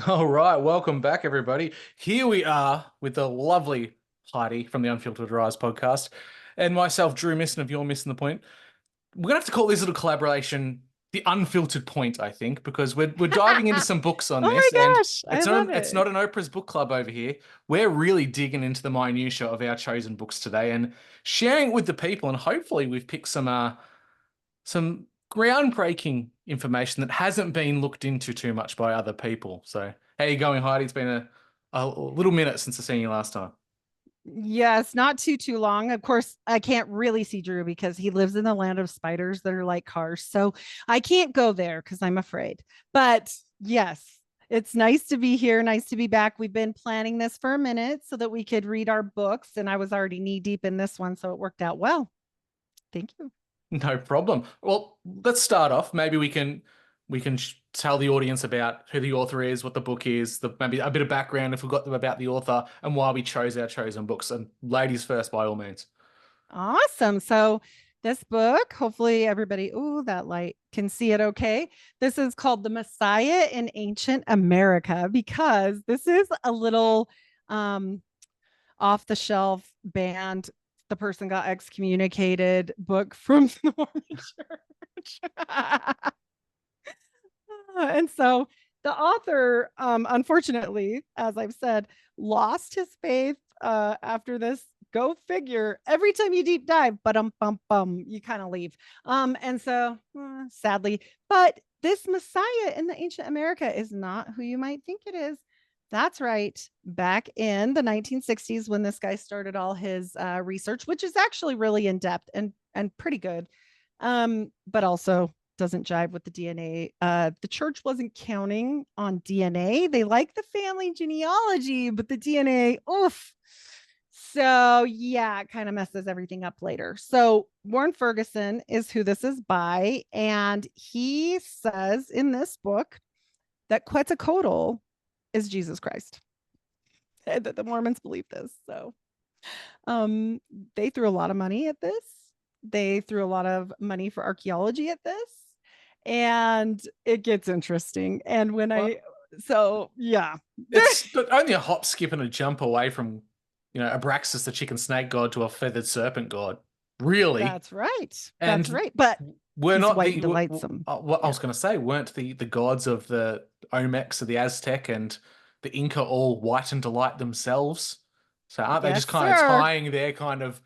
All right, welcome back, everybody. Here we are with the lovely Heidi from the Unfiltered Rise podcast, and myself, Drew Missen of You're Missing the Point. We're gonna have to call this little collaboration the Unfiltered Point, I think, because we're diving into Oh some books on my this, and gosh, I it's love not it. an Oprah's book club over here. We're really digging into the minutiae of our chosen books today and sharing it with the people, and hopefully we've picked some groundbreaking information that hasn't been looked into too much by other people. So, how you going, Heidi? It's been a little minute since I seen you last time. Yes, not too long. Of course, I can't really see Drew because he lives in the land of spiders that are like cars. So I can't go there because I'm afraid. But yes, it's nice to be here. Nice to be back. We've been planning this for a minute so that we could read our books, and I was already knee deep in this one, so it worked out well. Thank you. No problem. Well, let's start off. Maybe we can tell the audience about who the author is, what the book is, maybe a bit of background if we've got them about the author, and why we chose our chosen books. And ladies first, by all means. Awesome. So this book, hopefully everybody, oh, that light can see it okay. This is called The Messiah in Ancient America because this is a little um off the shelf banned. The person got excommunicated book from the Mormon church. And so the author, unfortunately, as I've said, lost his faith after this. Go figure. Every time you deep dive, but you kind of leave. And so sadly, but this Messiah in the ancient America is not who you might think it is. That's right. Back in the 1960s, when this guy started all his research, which is actually really in depth and pretty good, but also doesn't jive with the DNA. The church wasn't counting on DNA. They like the family genealogy, but the DNA, oof. So yeah, it kind of messes everything up later. So Warren Ferguson is who this is by, and he says in this book that Quetzalcoatl is Jesus Christ. And that the Mormons believe this. So um, they threw a lot of money at this. They threw a lot of money for archaeology at this, and it gets interesting. And when Well, so yeah, it's but only a hop, skip, and a jump away from, Abraxas, the chicken snake god, to a feathered serpent god. Really? that's right. That's And right. But we're he's not white and the delightsome. what I Yeah. was going to say, weren't the gods of the Olmecs or the Aztec and the Inca all white and delight themselves? So aren't they Yes, just kind of sir. tying their kind of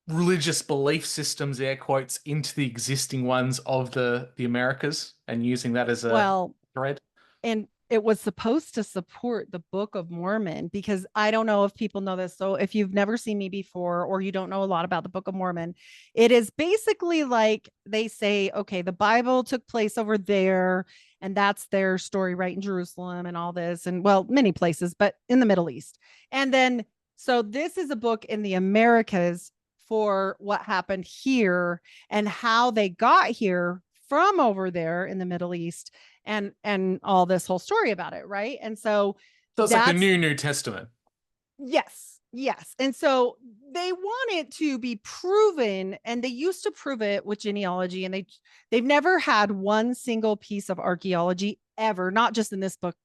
religious belief systems, air quotes, into the existing ones of the Americas and using that as a Well, thread? and it was supposed to support the Book of Mormon because I don't know if people know this. So if you've never seen me before or you don't know a lot about the Book of Mormon, it is basically like they say, okay, the Bible took place over there and that's their story right in Jerusalem and all this and well, many places, but in the Middle East. And then so this is a book in the Americas for what happened here and how they got here from over there in the Middle East and all this whole story about it, right? And so So it's like the that's New Testament. yes. And so they want it to be proven, and they used to prove it with genealogy, and they've never had one single piece of archaeology ever, not just in this book,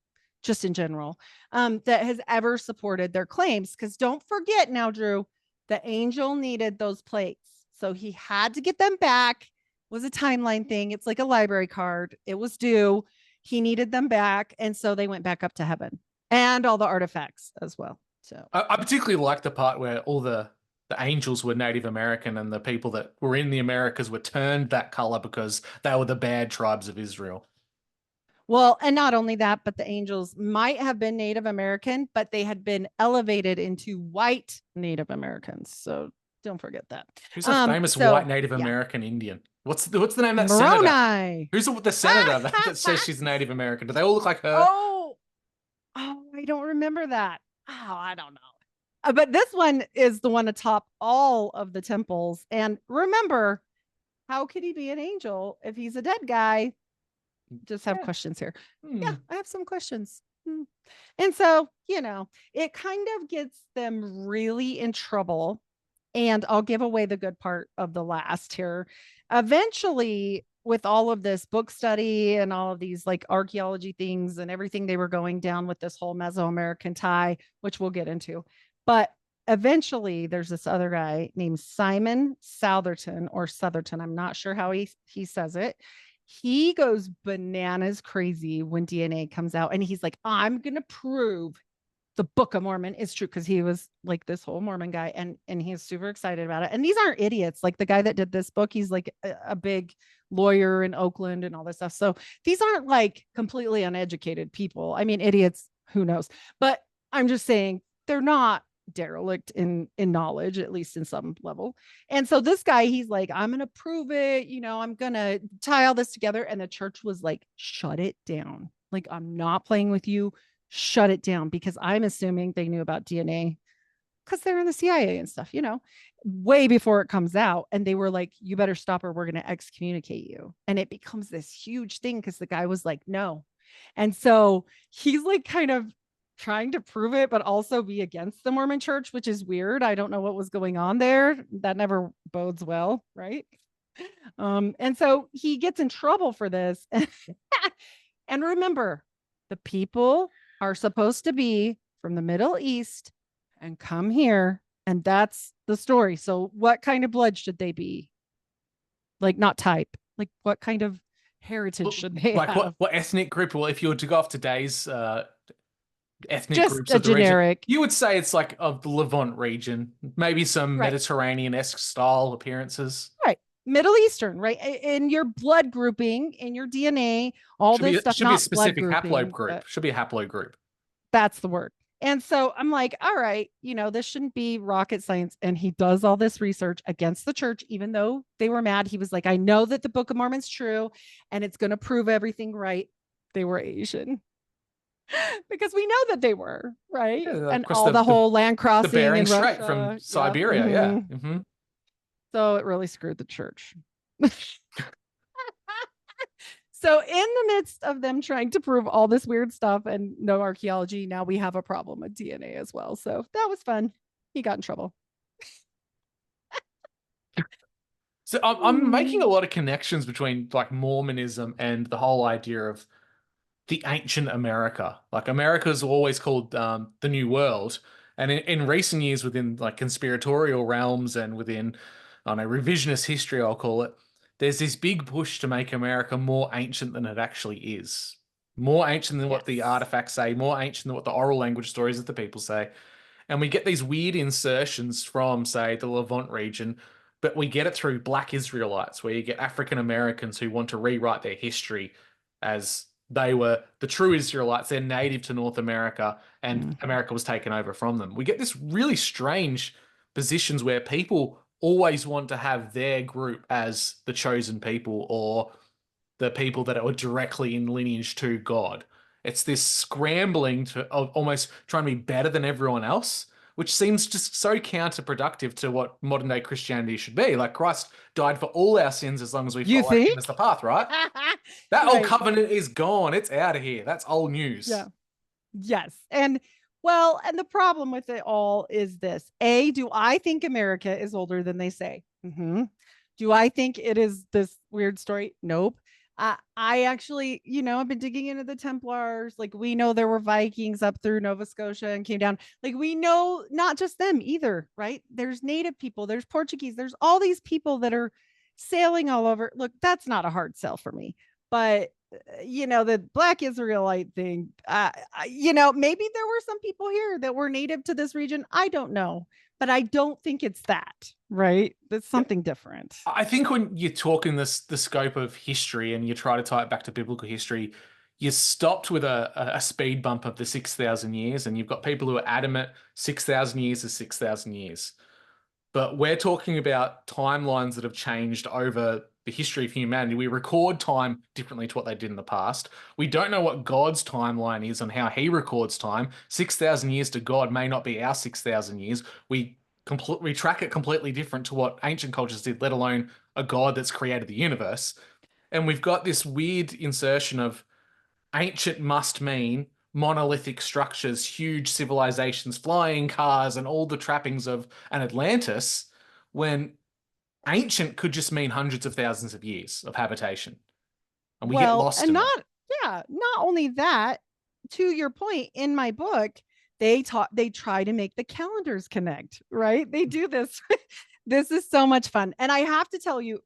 just in general, that has ever supported their claims. Because don't forget now, Drew, the angel needed those plates, so he had to get them back. It was a timeline thing. It's like a library card. It was due. He needed them back, and so they went back up to heaven and all the artifacts as well. So I particularly like the part where all the angels were Native American and the people that were in the Americas were turned that color because they were the bad tribes of Israel. well, and not only that, but the angels might have been Native American, but they had been elevated into white Native Americans. So don't forget that. Who's a famous white So Native yeah, American Indian? What's the name of that senator? Moroni. Who's the senator that says she's Native American? Do they all look like her? Oh, oh, I don't remember that. Oh, I don't know. But this one is the one atop all of the temples. And remember, how could he be an angel if he's a dead guy? Just have Yeah. questions here. Yeah, Hmm. I have some questions. And so, it kind of gets them really in trouble. And I'll give away the good part of the last here. Eventually, with all of this book study and all of these like archaeology things and everything they were going down with this whole Mesoamerican tie, which we'll get into. But eventually there's this other guy named Simon Southerton or Southerton. I'm not sure how he says it. He goes bananas crazy when DNA comes out and he's like, I'm going to prove the Book of Mormon is true, because he was like this whole Mormon guy, and he's super excited about it. And these aren't idiots. Like the guy that did this book, he's like a big lawyer in Oakland and all this stuff. So these aren't like completely uneducated people. I mean, idiots, who knows? But I'm just saying they're not derelict in knowledge, at least in some level. And so this guy, he's like, I'm gonna prove it, I'm gonna tie all this together. And the church was like, shut it down. Like, I'm not playing with you, shut it down, because I'm assuming they knew about DNA because they're in the CIA and stuff, way before it comes out. And they were like, you better stop or we're going to excommunicate you. And it becomes this huge thing because the guy was like, no. And so he's like kind of trying to prove it, but also be against the Mormon church, which is weird. I don't know what was going on there. That never bodes well, right? And so he gets in trouble for this. And remember, the people are supposed to be from the Middle East and come here. And that's the story. So what kind of blood should they be? Like, not type. Like, what kind of heritage should they like have? what ethnic group? Well, if you were to go off today's ethnic Just groups a of the region, generic. you would say it's like of the Levant region, maybe some Right. Mediterranean-esque style appearances. Right. Middle Eastern, right? In your blood grouping, in your DNA, all this stuff, Should be a not blood specific grouping, haplogroup. but Should be a haplogroup. that's the word. And so I'm like, all right, this shouldn't be rocket science. And he does all this research against the church, even though they were mad. He was like, I know that the Book of Mormon's true and it's going to prove everything right. They were Asian because we know that they were, right? Yeah, And across all the whole land the crossing in Bering Strait from Russia. Yep. Siberia. Yeah. Mm-hmm. So it really screwed the church. So in the midst of them trying to prove all this weird stuff and no archaeology, now we have a problem with DNA as well. So that was fun. He got in trouble. So I'm making a lot of connections between like Mormonism and the whole idea of the ancient America. Like America's always called the New World, and in recent years, within like conspiratorial realms and within, I don't know, revisionist history, I'll call it. There's this big push to make America more ancient than it actually is, more ancient than what the Yes. artifacts say, more ancient than what the oral language stories of the people say. And we get these weird insertions from, say, the Levant region, but we get it through Black Israelites, where you get African Americans who want to rewrite their history as they were the true Israelites. They're native to North America, and Mhm. America was taken over from them. We get this really strange positions where people always want to have their group as the chosen people or the people that are directly in lineage to God. It's this scrambling to of almost trying to be better than everyone else, which seems just so counterproductive to what modern day Christianity should be. Like Christ died for all our sins as long as we You follow him as think? the path, right? That old Right. covenant is gone. It's out of here. That's old news. Yeah. Yes. And well, and the problem with it all is this. A, do I think America is older than they say? Do I think it is this weird story? Nope. I actually, I've been digging into the Templars. Like, we know there were Vikings up through Nova Scotia and came down. Like, we know not just them either, right? There's native people, there's Portuguese, there's all these people that are sailing all over. Look, that's not a hard sell for me. But the Black Israelite thing, maybe there were some people here that were native to this region. I don't know, but I don't think it's that, right? That's Yeah. something different. I think when you're talking the scope of history and you try to tie it back to biblical history, you stopped with a speed bump of the 6,000 years, and you've got people who are adamant 6,000 years is 6,000 years. But we're talking about timelines that have changed over the history of humanity. We record time differently to what they did in the past. We don't know what God's timeline is on how he records time. 6,000 years to God may not be our 6,000 years. We track it completely different to what ancient cultures did, let alone a God that's created the universe. And we've got this weird insertion of ancient must mean monolithic structures, huge civilizations, flying cars, and all the trappings of an Atlantis, when Ancient could just mean hundreds of thousands of years of habitation, and we get Well, lost and in it. not only that, to your point, in my book, they try to make the calendars connect, right? They do this. This is so much fun. And I have to tell you,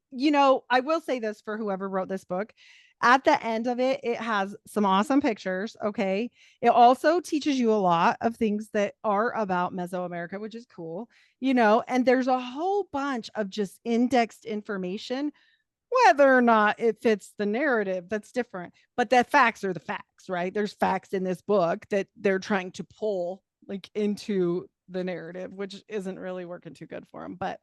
I will say this for whoever wrote this book. At the end of it, it has some awesome pictures. Okay. It also teaches you a lot of things that are about Mesoamerica, which is cool, and there's a whole bunch of just indexed information. Whether or not it fits the narrative, that's different. But the facts are the facts, right? There's facts in this book that they're trying to pull like into the narrative, which isn't really working too good for them. But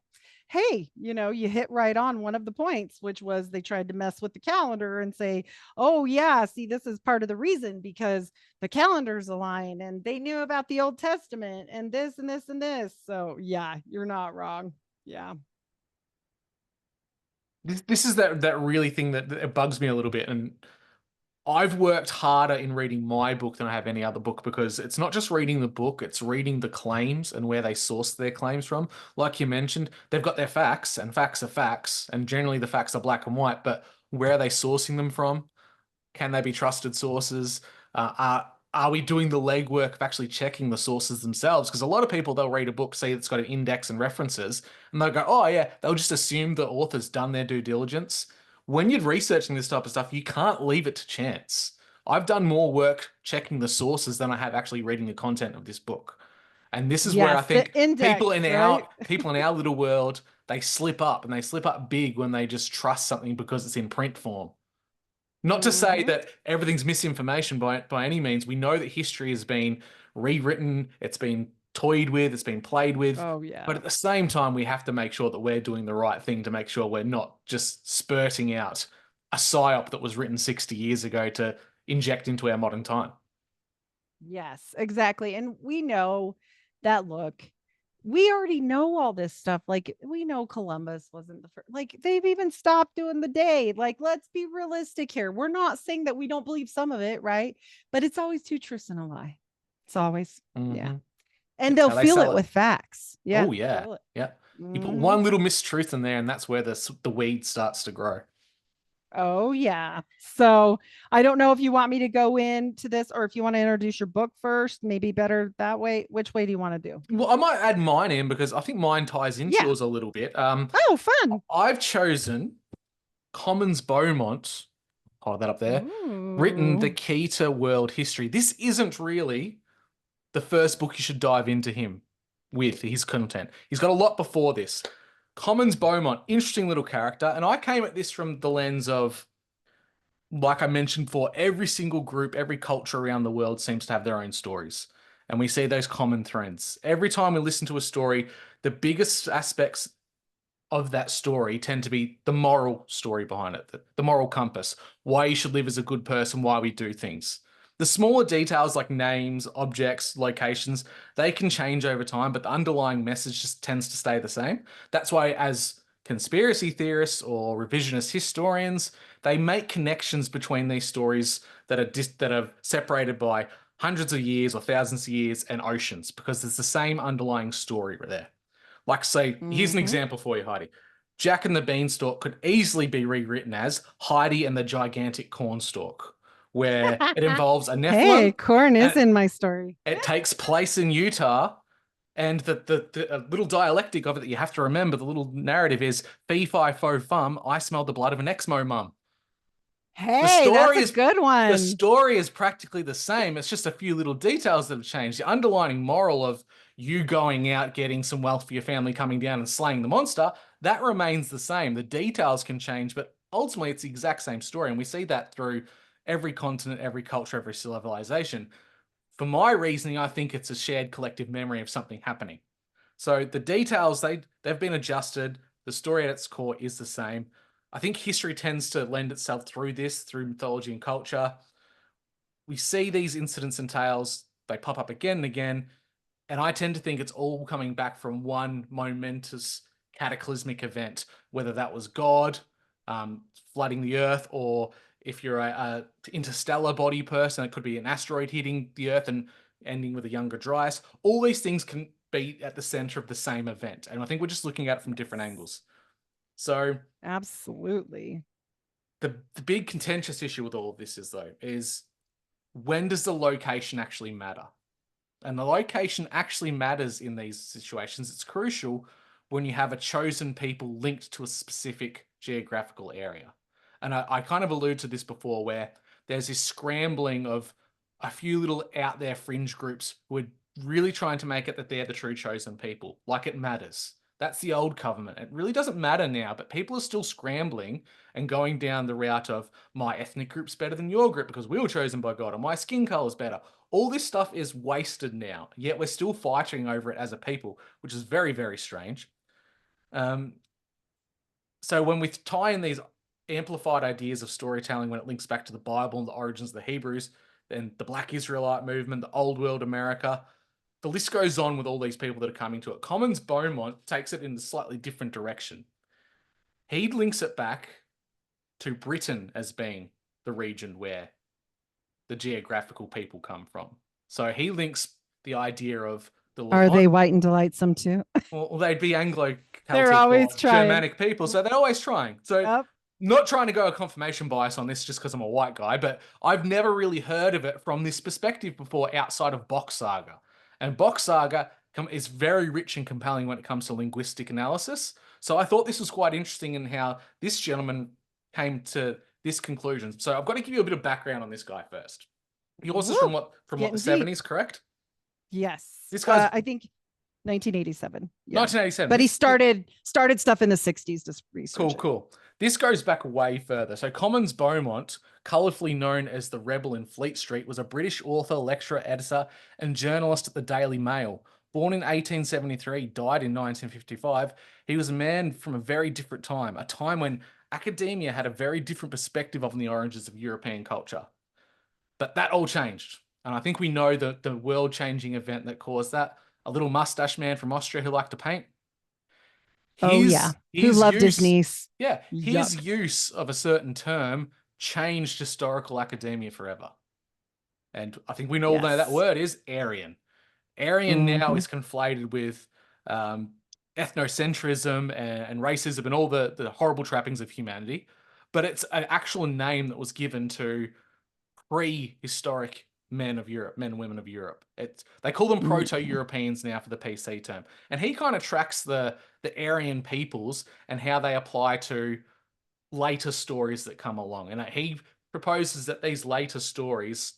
hey, you hit right on one of the points, which was they tried to mess with the calendar and say, oh, yeah, see, this is part of the reason because the calendars align and they knew about the Old Testament and this and this and this. So, yeah, you're not wrong. Yeah. This is that really thing that it bugs me a little bit, and I've worked harder in reading my book than I have any other book because it's not just reading the book, it's reading the claims and where they source their claims from. Like you mentioned, they've got their facts, and facts are facts, and generally the facts are black and white, but where are they sourcing them from? Can they be trusted sources? Are we doing the legwork of actually checking the sources themselves? Because a lot of people, they'll read a book, see it's got an index and references, and they'll go, oh yeah, they'll just assume the author's done their due diligence. When you're researching this type of stuff, you can't leave it to chance. I've done more work checking the sources than I have actually reading the content of this book. And this is where I Yes, the think index, right? people in our little world, they slip up, and they slip up big when they just trust something because it's in print form. Not to say Mm-hmm. that everything's misinformation by any means. We know that history has been rewritten, it's been toyed with, it's been played with. Oh, But yeah. at the same time, we have to make sure that we're doing the right thing to make sure we're not just spurting out a psyop that was written 60 years ago to inject into our modern time. Yes, exactly. And we know that, look, we already know all this stuff. Like, we know Columbus wasn't the first, like, they've even stopped doing the day. Like, let's be realistic here. We're not saying that we don't believe some of it, right? But it's always two truths and a lie. It's always, yeah. Hmm. And It's they'll how they feel sell it it. with facts. Yeah, Oh yeah, feel it. yeah. You put Hmm. one little mistruth in there, and that's where the weed starts to grow. Oh, yeah. So I don't know if you want me to go into this or if you want to introduce your book first, maybe better that way. Which way do you want to do? Well, I might add mine in because I think mine ties into Yeah. yours a little bit. Oh, fun. I've chosen Commons Beaumont, hold that up there, written The Ooh. Key to World History. This isn't really the first book you should dive into him with his content. He's got a lot before this. Commons Beaumont, interesting little character. And I came at this from the lens of, like I mentioned before, every single group, every culture around the world seems to have their own stories. And we see those common threads. Every time we listen to a story, the biggest aspects of that story tend to be the moral story behind it, the moral compass, why you should live as a good person, why we do things. The smaller details like names, objects, locations, they can change over time, but the underlying message just tends to stay the same. That's why, as conspiracy theorists or revisionist historians, they make connections between these stories that are separated by hundreds of years or thousands of years and oceans because there's the same underlying story there. Like, say, here's an Hmm. example for you, Heidi. Jack and the Beanstalk could easily be rewritten as Heidi and the Gigantic Cornstalk, where it involves a Hey, Nephilim corn is and in my story. it takes place in Utah. And the little dialectic of it that you have to remember, the little narrative is fee fi fo fum, I smelled the blood of an Exmo mum. The Hey, that's story a is good the one. story is practically the same. It's just a few little details that have changed. The underlying moral of you going out, getting some wealth for your family, coming down and slaying the monster, that remains the same. The details can change, but ultimately it's the exact same story. And we see that through every continent, every culture, every civilization. For my reasoning, I think it's a shared collective memory of something happening. So the details they've been adjusted. The story at its core is the same. I think history tends to lend itself through this, through mythology and culture. We see these incidents and tales, they pop up again and again, and I tend to think it's all coming back from one momentous cataclysmic event, whether that was God flooding the Earth, or if you're a interstellar body person, it could be an asteroid hitting the Earth and ending with a younger Dryas. All these things can be at the center of the same event, and I think we're just looking at it from different angles. So Absolutely. the big contentious issue with all of this is when does the location actually matter? And the location actually matters in these situations. It's crucial when you have a chosen people linked to a specific geographical area. And I kind of alluded to this before, where there's this scrambling of a few little out there fringe groups who are really trying to make it that they're the true chosen people. Like it matters. That's the old covenant. It really doesn't matter now, but people are still scrambling and going down the route of my ethnic group's better than your group because we were chosen by God, or my skin color's better. All this stuff is wasted now, yet we're still fighting over it as a people, which is very, very strange. So when we tie in these amplified ideas of storytelling, when it links back to the Bible and the origins of the Hebrews, then the Black Israelite movement, the Old World America, the list goes on with all these people that are coming to it. Commons Bowmont takes it in a slightly different direction. He links it back to Britain as being the region where the geographical people come from. So he links the idea of the Are they Levant. white and delightsome too? Well, they'd be They're Anglo-Celtic always or trying. Germanic people, so they're always trying. So Yep. not trying to go a confirmation bias on this just because I'm a white guy, but I've never really heard of it from this perspective before outside of Box Saga. And Box Saga is very rich and compelling when it comes to linguistic analysis. So I thought this was quite interesting in how this gentleman came to this conclusion. So I've got to give you a bit of background on this guy first. Yours is Woo! from what, the Getting deep. 70s, correct? Yes. This guy's I think 1987. Yeah. 1987. But he started stuff in the 60s to research it. Cool. This goes back way further. So Commons Beaumont, colourfully known as the Rebel in Fleet Street, was a British author, lecturer, editor, and journalist at the Daily Mail. Born in 1873, died in 1955, he was a man from a very different time, a time when academia had a very different perspective on the origins of European culture. But that all changed. And I think we know the world-changing event that caused that. A little mustache man from Austria who liked to paint. Oh yeah. Who His loved his use, niece. yeah, his Yuck. use of a certain term changed historical academia forever. And I think we all know that Yes. word is Aryan. Aryan now Mm-hmm. is conflated with ethnocentrism and racism and all the horrible trappings of humanity. But it's an actual name that was given to prehistoric men of Europe, men and women of Europe. They call them proto-Europeans now for the PC term. And he kind of tracks the Aryan peoples and how they apply to later stories that come along. And he proposes that these later stories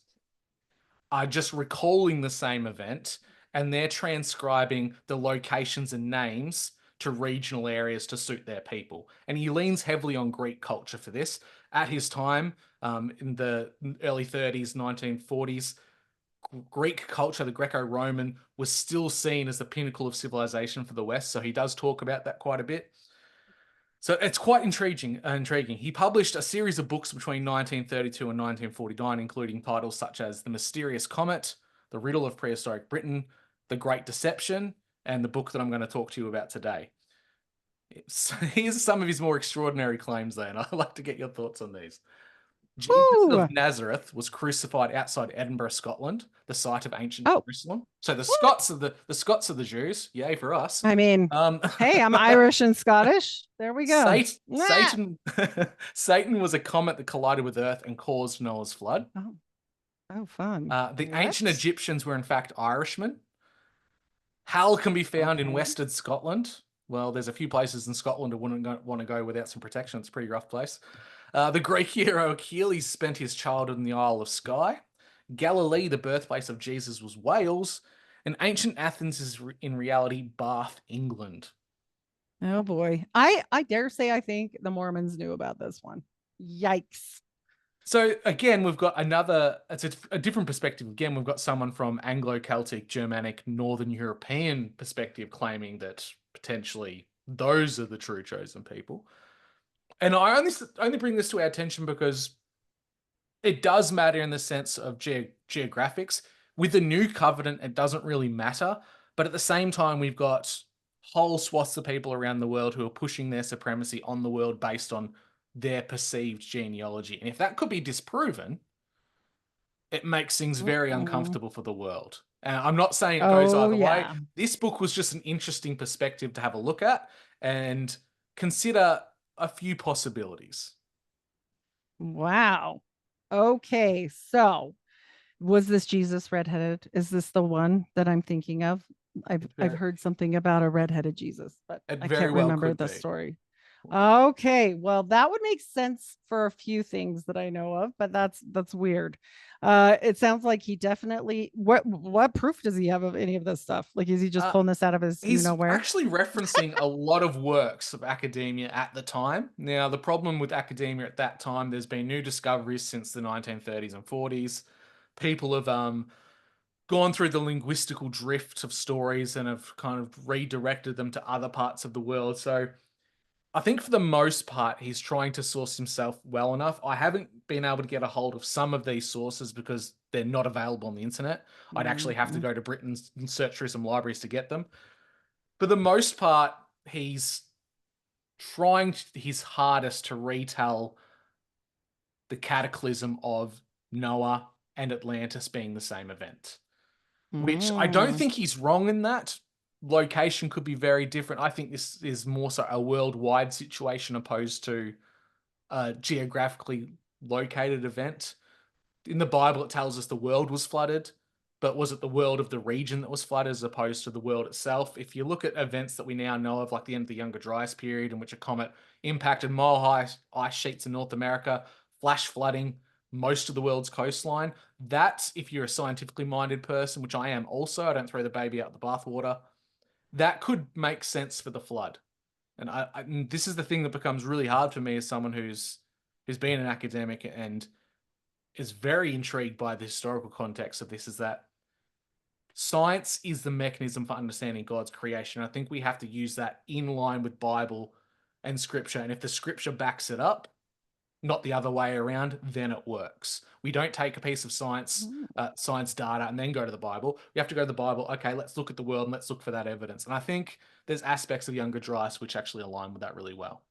are just recalling the same event and they're transcribing the locations and names to regional areas to suit their people. And he leans heavily on Greek culture for this. At his time, in the early 30s, 1940s, Greek culture, the Greco-Roman, was still seen as the pinnacle of civilization for the West. So he does talk about that quite a bit. So it's quite intriguing. He published a series of books between 1932 and 1949, including titles such as The Mysterious Comet, The Riddle of Prehistoric Britain, The Great Deception, and the book that I'm going to talk to you about today. Here's some of his more extraordinary claims, though, and I'd like to get your thoughts on these. Jesus Ooh. of Nazareth was crucified outside Edinburgh, Scotland, the site of ancient Oh, Jerusalem. So the what? Scots are the Scots are the Jews. Yay for us. I mean, Um, hey, I'm Irish and Scottish. There we go. Satan, Satan was a comet that collided with Earth and caused Noah's flood. Oh, oh, fun. The What? ancient Egyptians were in fact Irishmen. Hell can be found in Okay. Western Scotland. Well, there's a few places in Scotland I wouldn't want to go without some protection. It's a pretty rough place. The Greek hero Achilles spent his childhood in the Isle of Skye. Galilee, the birthplace of Jesus, was Wales. And ancient Athens is in reality Bath, England. Oh boy. I dare say I think the Mormons knew about this one. Yikes. So again, we've got it's a different perspective. Again, we've got someone from Anglo-Celtic, Germanic, Northern European perspective claiming that potentially those are the true chosen people. And I only bring this to our attention because it does matter in the sense of geographics. With the new covenant, it doesn't really matter. But at the same time, we've got whole swaths of people around the world who are pushing their supremacy on the world based on their perceived genealogy. And if that could be disproven, it makes things very uncomfortable for the world. And I'm not saying it goes Oh either way. yeah. This book was just an interesting perspective to have a look at and consider a few possibilities. Wow. Okay, so was this Jesus redheaded? Is this the one that I'm thinking of? I've Very, heard something about a redheaded Jesus, but it I very can't well remember could the be. story. Okay, well that would make sense for a few things that I know of, but that's weird. It sounds like he definitely what proof does he have of any of this stuff? Like is he just Uh, pulling this out of his you know he's where? actually referencing a lot of works of academia at the time. Now, the problem with academia at that time, there's been new discoveries since the 1930s and 40s. People have gone through the linguistical drift of stories and have kind of redirected them to other parts of the world. So I think for the most part, he's trying to source himself well enough. I haven't been able to get a hold of some of these sources because they're not available on the internet. I'd actually have to Mhm. go to Britain and search through some libraries to get them. For the most part, he's trying his hardest to retell the cataclysm of Noah and Atlantis being the same event, which I don't Mm. think he's wrong in that. Location could be very different. I think this is more so a worldwide situation opposed to a geographically located event. In the Bible, it tells us the world was flooded, but was it the world of the region that was flooded as opposed to the world itself? If you look at events that we now know of, like the end of the Younger Dryas period, in which a comet impacted mile high ice sheets in North America, flash flooding most of the world's coastline, that, if you're a scientifically minded person, which I am also, I don't throw the baby out the bathwater, that could make sense for the flood. And this is the thing that becomes really hard for me as someone who's been an academic and is very intrigued by the historical context of this, is that science is the mechanism for understanding God's creation. I think we have to use that in line with Bible and scripture. And if the scripture backs it up, not the other way around, then it works. We don't take a piece of science data, and then go to the Bible. We have to go to the Bible. Okay, let's look at the world and let's look for that evidence. And I think there's aspects of Younger Dryas which actually align with that really well.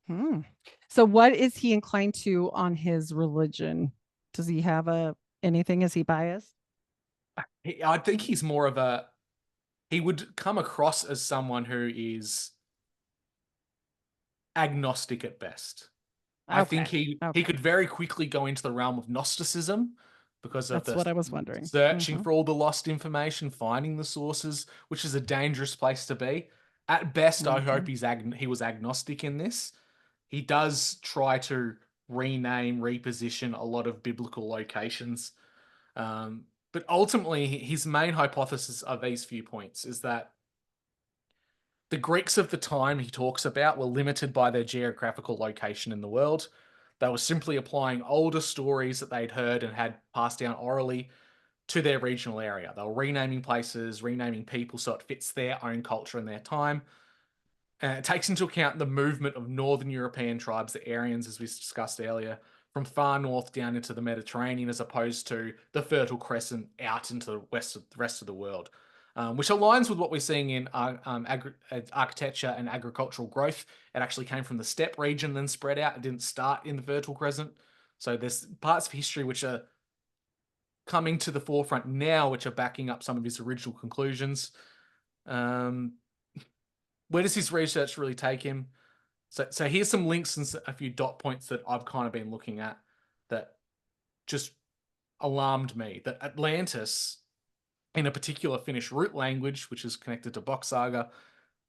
Hmm. So what is he inclined to on his religion? Does he have a anything? Is he biased? I think he's more of a, he would come across as someone who is agnostic at best. I think Okay. he Okay. could very quickly go into the realm of Gnosticism because of That's the what I was wondering. searching Hmm. for all the lost information, finding the sources, which is a dangerous place to be. At best, I Hmm. hope he was agnostic in this. He does try to rename, reposition a lot of biblical locations, but ultimately, his main hypothesis of these few points is that the Greeks of the time he talks about were limited by their geographical location in the world. They were simply applying older stories that they'd heard and had passed down orally to their regional area. They were renaming places, renaming people so it fits their own culture and their time. It takes into account the movement of northern European tribes, the Aryans, as we discussed earlier, from far north down into the Mediterranean, as opposed to the Fertile Crescent out into the rest of the world, which aligns with what we're seeing in architecture and agricultural growth. It actually came from the steppe region, then spread out. It didn't start in the Fertile Crescent. So there's parts of history which are coming to the forefront now, which are backing up some of his original conclusions. Um, where does his research really take him? So here's some links and a few dot points that I've kind of been looking at that just alarmed me. That Atlantis, in a particular Finnish root language, which is connected to Boxsaga,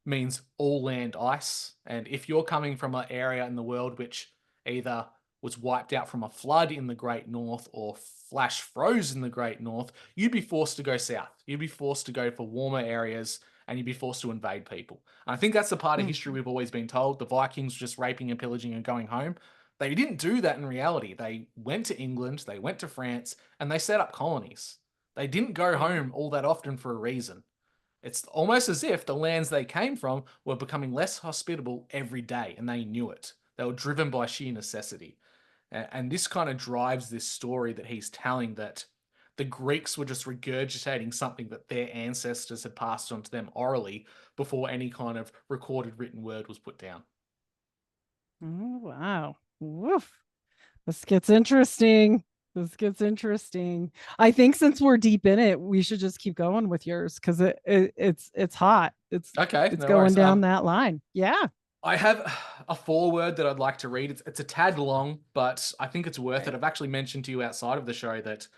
means all land ice. And if you're coming from an area in the world which either was wiped out from a flood in the Great North or flash froze in the Great North, you'd be forced to go south. You'd be forced to go for warmer areas and you'd be forced to invade people. And I think that's the part of history Hmm. we've always been told. The Vikings were just raping and pillaging and going home. They didn't do that in reality. They went to England, they went to France, and they set up colonies. They didn't go home all that often for a reason. It's almost as if the lands they came from were becoming less hospitable every day, and they knew it. They were driven by sheer necessity. And this kind of drives this story that he's telling, that the Greeks were just regurgitating something that their ancestors had passed on to them orally before any kind of recorded written word was put down. Oh, wow. Woof. This gets interesting. This gets interesting. I think since we're deep in it, we should just keep going with yours because it's hot. Okay, It's no going worries. down that line. Yeah. I have a foreword that I'd like to read. It's a tad long, but I think it's worth it. Okay. I've actually mentioned to you outside of the show that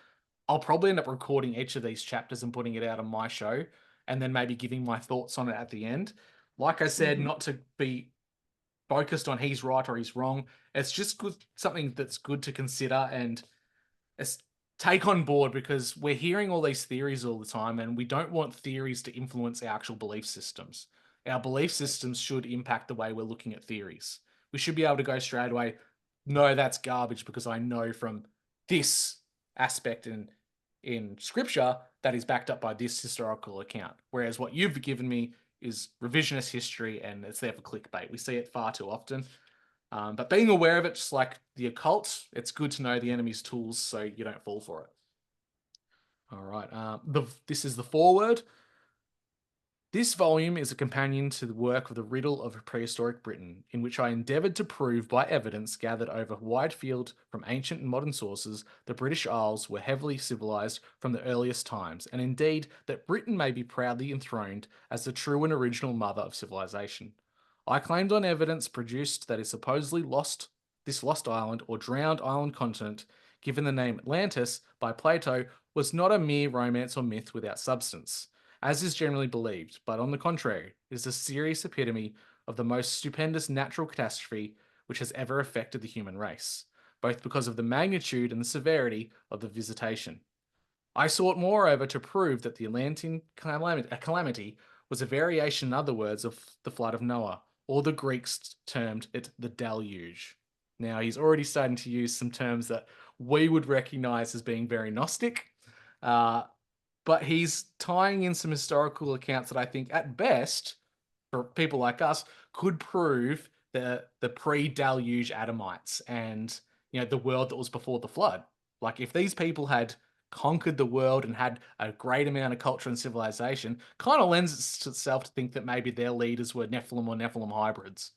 I'll probably end up recording each of these chapters and putting it out on my show, and then maybe giving my thoughts on it at the end. Like I said, Mhm. not to be focused on he's right or he's wrong. It's just good, something that's good to consider and take on board, because we're hearing all these theories all the time, and we don't want theories to influence our actual belief systems. Our belief systems should impact the way we're looking at theories. We should be able to go straight away, no, that's garbage because I know from this aspect in scripture that is backed up by this historical account. Whereas what you've given me is revisionist history and it's there for clickbait. We see it far too often. But being aware of it, just like the occult, it's good to know the enemy's tools so you don't fall for it. All right. This is the foreword. This volume is a companion to the work of The Riddle of Prehistoric Britain, in which I endeavoured to prove by evidence gathered over a wide field from ancient and modern sources the British Isles were heavily civilised from the earliest times, and indeed that Britain may be proudly enthroned as the true and original mother of civilization. I claimed on evidence produced that is supposedly this lost island or drowned island continent, given the name Atlantis by Plato, was not a mere romance or myth without substance as is generally believed, but on the contrary, it is a serious epitome of the most stupendous natural catastrophe which has ever affected the human race, both because of the magnitude and the severity of the visitation. I sought, moreover, to prove that the Atlantean calamity was a variation, in other words, of the flood of Noah, or the Greeks termed it the deluge. Now, he's already starting to use some terms that we would recognize as being very Gnostic. Uh, but he's tying in some historical accounts that I think, at best, for people like us, could prove the pre-deluge Adamites and the world that was before the flood. Like if these people had conquered the world and had a great amount of culture and civilization, kind of lends itself to think that maybe their leaders were Nephilim or Nephilim hybrids.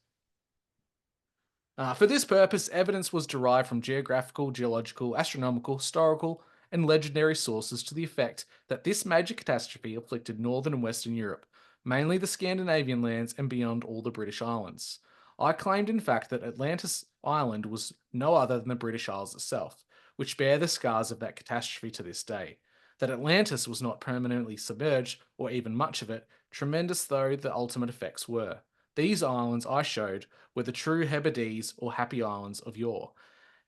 For this purpose, evidence was derived from geographical, geological, astronomical, historical, and legendary sources to the effect that this major catastrophe afflicted northern and western Europe, mainly the Scandinavian lands and beyond all the British Islands. I claimed, in fact, that Atlantis Island was no other than the British Isles itself, which bear the scars of that catastrophe to this day. That Atlantis was not permanently submerged, or even much of it, tremendous though the ultimate effects were. These islands, I showed, were the true Hebrides or Happy Islands of yore,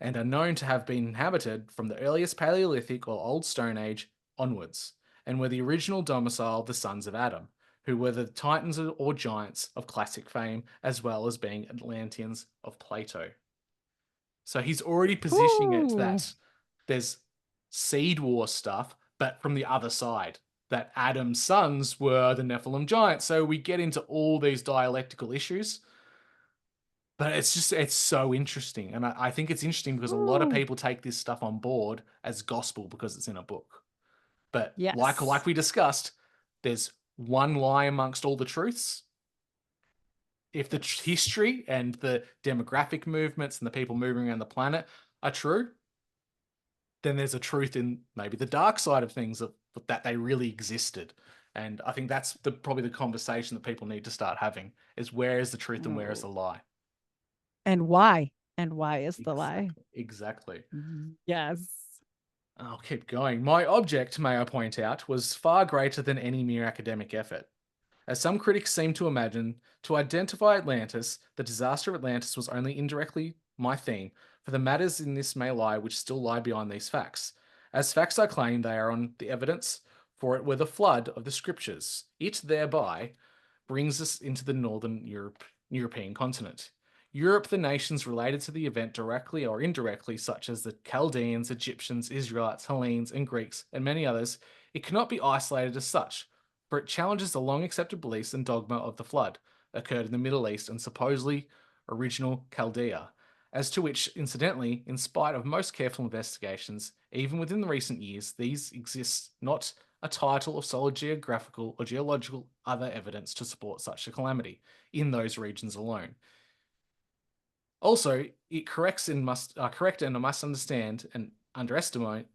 and are known to have been inhabited from the earliest Paleolithic or Old Stone Age onwards, and were the original domicile of the sons of Adam, who were the titans or giants of classic fame, as well as being Atlanteans of Plato. So he's already positioning it Ooh. that there's Seed War stuff, but from the other side, that Adam's sons were the Nephilim giants. So we get into all these dialectical issues, but it's so interesting. And I think it's interesting because a lot of Ooh. people take this stuff on board as gospel because it's in a book. But like Yes. we discussed, there's one lie amongst all the truths. If the Yes. history and the demographic movements and the people moving around the planet are true, then there's a truth in maybe the dark side of things that they really existed. And I think that's probably the conversation that people need to start having is where is the truth and where is Ooh. the lie? And why? And why is the lie? Exactly. Exactly. Yes. I'll keep going. My object, may I point out, was far greater than any mere academic effort. As some critics seem to imagine, to identify Atlantis, the disaster of Atlantis was only indirectly my theme, for the matters in this may lie which still lie behind these facts. As facts I claim they are on the evidence, for it were the flood of the scriptures. It thereby brings us into the European continent. Europe, the nations related to the event directly or indirectly, such as the Chaldeans, Egyptians, Israelites, Hellenes, and Greeks, and many others, it cannot be isolated as such, for it challenges the long accepted beliefs and dogma of the flood, occurred in the Middle East and supposedly original Chaldea, as to which, incidentally, in spite of most careful investigations, even within the recent years, these exist not a title of solid geographical or geological other evidence to support such a calamity in those regions alone. Also, it correct and must understand and underestimate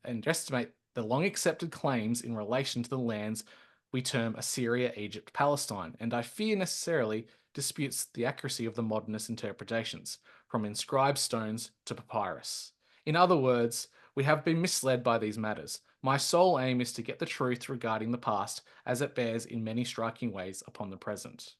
the long accepted claims in relation to the lands we term Assyria, Egypt, Palestine, and I fear necessarily disputes the accuracy of the modernist interpretations, from inscribed stones to papyrus. In other words, we have been misled by these matters. My sole aim is to get the truth regarding the past as it bears in many striking ways upon the present.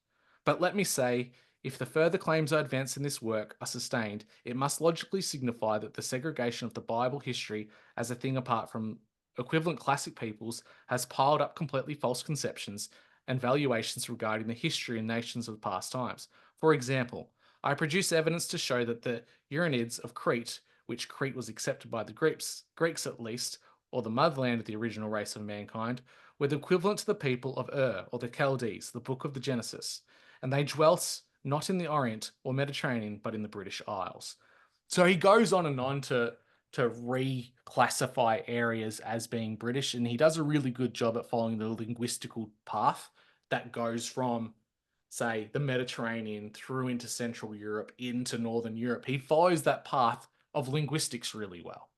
But let me say, if the further claims I advance in this work are sustained, it must logically signify that the segregation of the Bible history as a thing apart from equivalent classic peoples has piled up completely false conceptions and valuations regarding the history and nations of past times. For example, I produce evidence to show that the Uranids of Crete, which Crete was accepted by the Greeks at least, or the motherland of the original race of mankind, were the equivalent to the people of Ur, or the Chaldees, the book of the Genesis, and they dwelt not in the Orient or Mediterranean, but in the British Isles. So he goes on and on to reclassify areas as being British, and he does a really good job at following the linguistical path that goes from, say, the Mediterranean through into Central Europe, into Northern Europe. He follows that path of linguistics really well.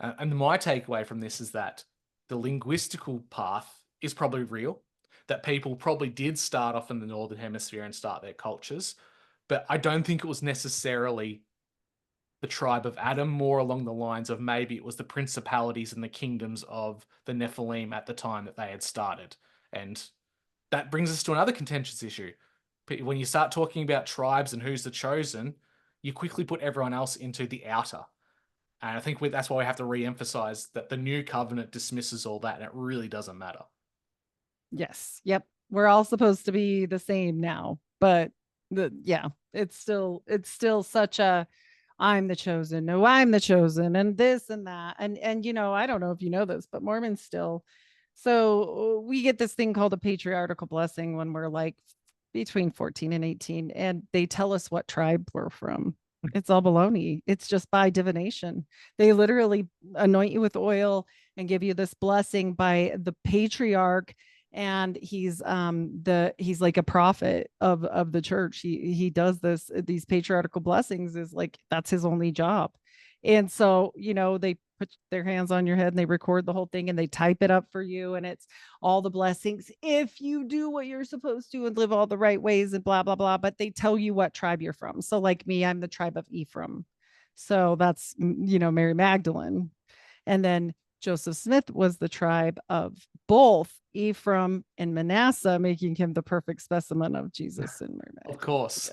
And my takeaway from this is that the linguistical path is probably real, that people probably did start off in the Northern Hemisphere and start their cultures, but I don't think it was necessarily the tribe of Adam, more along the lines of maybe it was the principalities and the kingdoms of the Nephilim at the time that they had started. And that brings us to another contentious issue. When you start talking about tribes and who's the chosen, you quickly put everyone else into the outer. And I think that's why we have to re-emphasize that the new covenant dismisses all that, and it really doesn't matter. Yes. Yep. We're all supposed to be the same now, but it's still such a I'm the chosen. No, I'm the chosen, and this and that. And I don't know if you know this, but Mormons still. So we get this thing called a patriarchal blessing when we're like between 14 and 18, and they tell us what tribe we're from. It's all baloney. It's just by divination. They literally anoint you with oil and give you this blessing by the patriarch, and he's like a prophet of the church. He does these patriarchal blessings is like that's his only job. And so, they put their hands on your head and they record the whole thing and they type it up for you. And it's all the blessings if you do what you're supposed to and live all the right ways and blah, blah, blah. But they tell you what tribe you're from. So, like me, I'm the tribe of Ephraim. So that's, Mary Magdalene. And then Joseph Smith was the tribe of both Ephraim and Manasseh, making him the perfect specimen of Jesus and Mary Magdalene. Of course.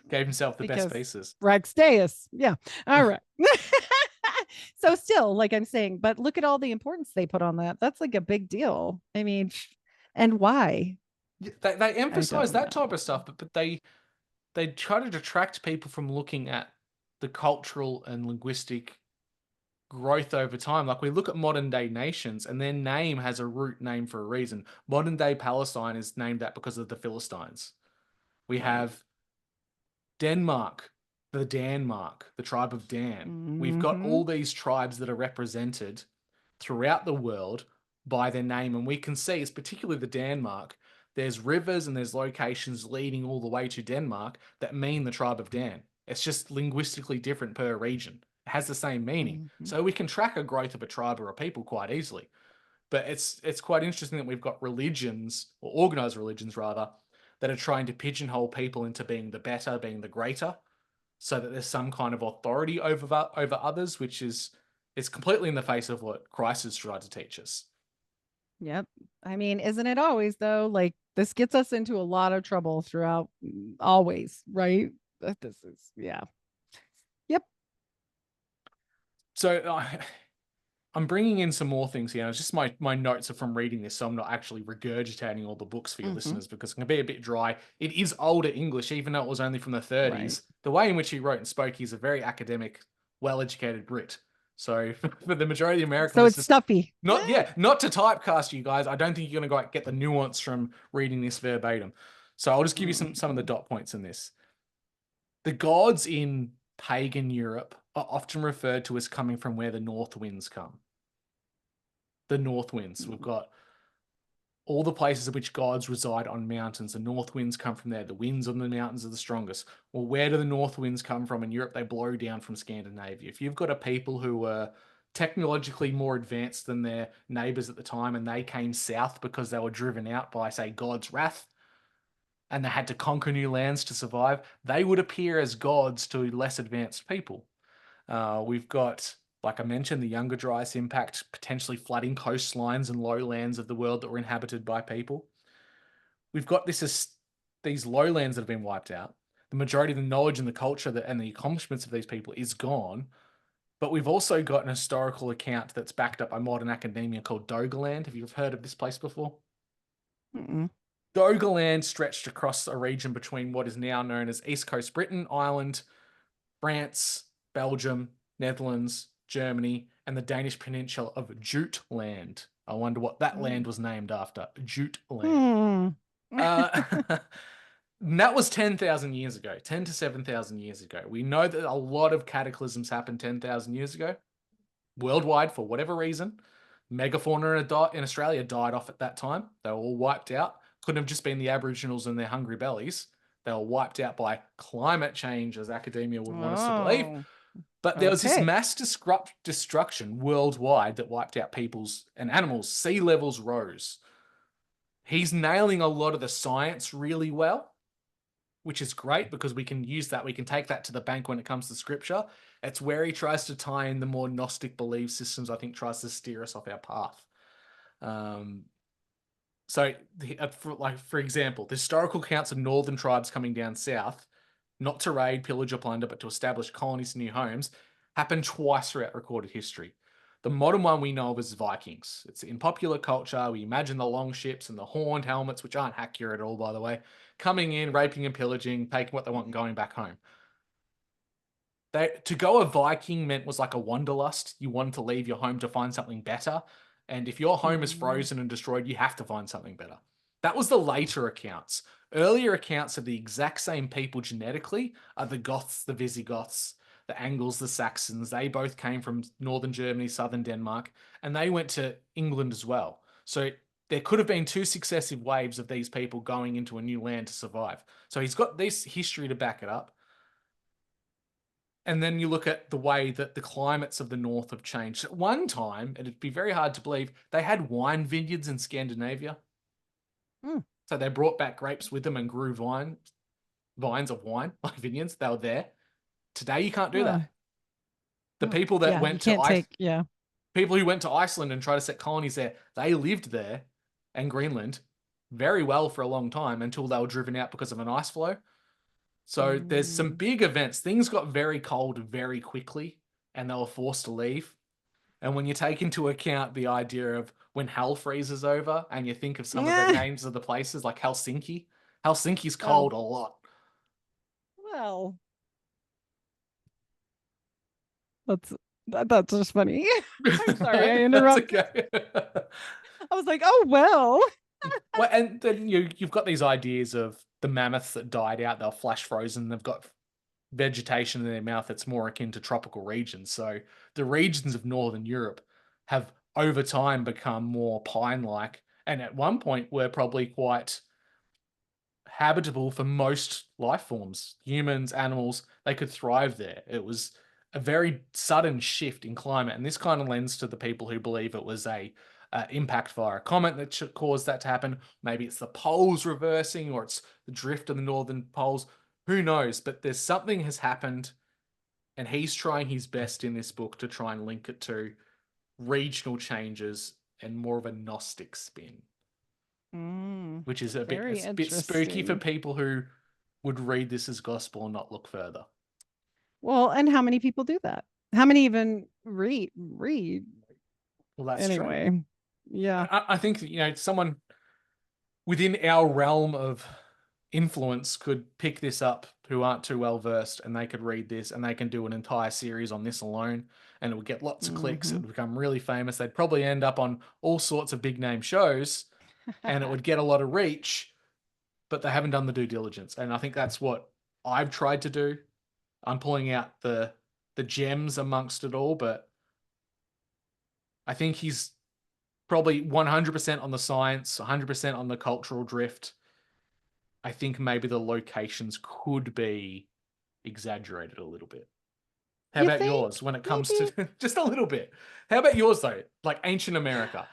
Gave himself the best pieces. Rex Deus. Yeah. All right. So still, like I'm saying, but look at all the importance they put on that. That's like a big deal. I mean, and why? They emphasize that type of stuff, but they try to detract people from looking at the cultural and linguistic growth over time. Like we look at modern day nations and their name has a root name for a reason. Modern day Palestine is named that because of the Philistines. We have Denmark, the tribe of Dan. Mm-hmm. We've got all these tribes that are represented throughout the world by their name. And we can see, it's particularly the Denmark, there's rivers and there's locations leading all the way to Denmark that mean the tribe of Dan. It's just linguistically different per region. It has the same meaning. Mm-hmm. So we can track a growth of a tribe or a people quite easily. But it's quite interesting that we've got religions, or organized religions rather, that are trying to pigeonhole people into being the better, being the greater, so that there's some kind of authority over others, which is completely in the face of what Christ has tried to teach us. Yep. I mean, isn't it always though? Like this gets us into a lot of trouble throughout always, right? This is, yeah. Yep. So I'm bringing in some more things here. It's just my notes are from reading this, so I'm not actually regurgitating all the books for your listeners because it can be a bit dry. It is older English, even though it was only from the 30s. Right. The way in which he wrote and spoke, he's a very academic, well-educated Brit. So for the majority of Americans, so it's stuffy. Not to typecast you guys. I don't think you're going to get the nuance from reading this verbatim. So I'll just give you some of the dot points in this. The gods in pagan Europe are often referred to as coming from where the north winds come. The north winds. We've got all the places in which gods reside on mountains. The north winds come from there. The winds on the mountains are the strongest. Well, where do the north winds come from in Europe? They blow down from Scandinavia. If you've got a people who were technologically more advanced than their neighbors at the time and they came south because they were driven out by, say, God's wrath, and they had to conquer new lands to survive, they would appear as gods to less advanced people. We've got, like I mentioned, the Younger Dryas impact, potentially flooding coastlines and lowlands of the world that were inhabited by people. We've got these lowlands that have been wiped out. The majority of the knowledge and the culture and the accomplishments of these people is gone. But we've also got an historical account that's backed up by modern academia called Doggerland. Have you heard of this place before? Mm-mm. Doggerland stretched across a region between what is now known as East Coast Britain, Ireland, France, Belgium, Netherlands, Germany, and the Danish peninsula of Jutland. I wonder what that land was named after. Jutland. Hmm. Uh, and that was 10,000 years ago, 10 to 7,000 years ago. We know that a lot of cataclysms happened 10,000 years ago, worldwide for whatever reason. Megafauna in Australia died off at that time. They were all wiped out. Couldn't have just been the Aboriginals and their hungry bellies. They were wiped out by climate change, as academia would want us to believe. Oh, But there was this okay. mass destruction worldwide that wiped out peoples and animals. Sea levels rose. He's nailing a lot of the science really well, which is great because we can use that. We can take that to the bank when it comes to scripture. It's where he tries to tie in the more Gnostic belief systems, I think, tries to steer us off our path. For example, the historical accounts of northern tribes coming down south, not to raid, pillage, or plunder, but to establish colonies and new homes, happened twice throughout recorded history. The modern one we know of is Vikings. It's in popular culture. We imagine the long ships and the horned helmets, which aren't accurate at all, by the way, coming in, raping and pillaging, taking what they want and going back home. To go a Viking was like a wanderlust. You wanted to leave your home to find something better. And if your home is frozen and destroyed, you have to find something better. That was the later accounts. Earlier accounts of the exact same people genetically are the Goths, the Visigoths, the Angles, the Saxons. They both came from northern Germany, southern Denmark, and they went to England as well. So there could have been two successive waves of these people going into a new land to survive. So he's got this history to back it up. And then you look at the way that the climates of the north have changed. At one time, it'd be very hard to believe, they had wine vineyards in Scandinavia. Mm. So they brought back grapes with them and grew vines of wine, like vineyards. They were there. Today, you can't do that. The people that Yeah, you went to can't take, yeah. people who went to Iceland and tried to set colonies there, they lived there and Greenland very well for a long time until they were driven out because of an ice flow. So there's some big events. Things got very cold very quickly and they were forced to leave. And when you take into account the idea of when hell freezes over and you think of some of the names of the places like Helsinki, Helsinki's cold a lot. Well, that's just funny. I'm sorry, I interrupted. Okay. I was like, oh, well. Well, and then you've got these ideas of the mammoths that died out, they're flash frozen, they've got vegetation in their mouth that's more akin to tropical regions. So the regions of Northern Europe have over time become more pine-like, and at one point were probably quite habitable for most life forms, humans, animals. They could thrive there. It was a very sudden shift in climate, and this kind of lends to the people who believe it was a impact via a comet that caused that to happen. Maybe it's the poles reversing, or it's the drift of the northern poles. Who knows? But there's something has happened, and he's trying his best in this book to try and link it to regional changes and more of a Gnostic spin, which is a bit spooky for people who would read this as gospel and not look further. Well, and how many people do that? How many even read? Well, that's anyway. True. Yeah. I think someone within our realm of influence could pick this up who aren't too well versed, and they could read this and they can do an entire series on this alone, and it would get lots of clicks. It would become really famous. They'd probably end up on all sorts of big name shows and it would get a lot of reach, but they haven't done the due diligence. And I think that's what I've tried to do. I'm pulling out the gems amongst it all, but I think he's probably 100% on the science, 100% on the cultural drift. I think maybe the locations could be exaggerated a little bit. How about yours when it comes to just a little bit? How about yours though? Like ancient America.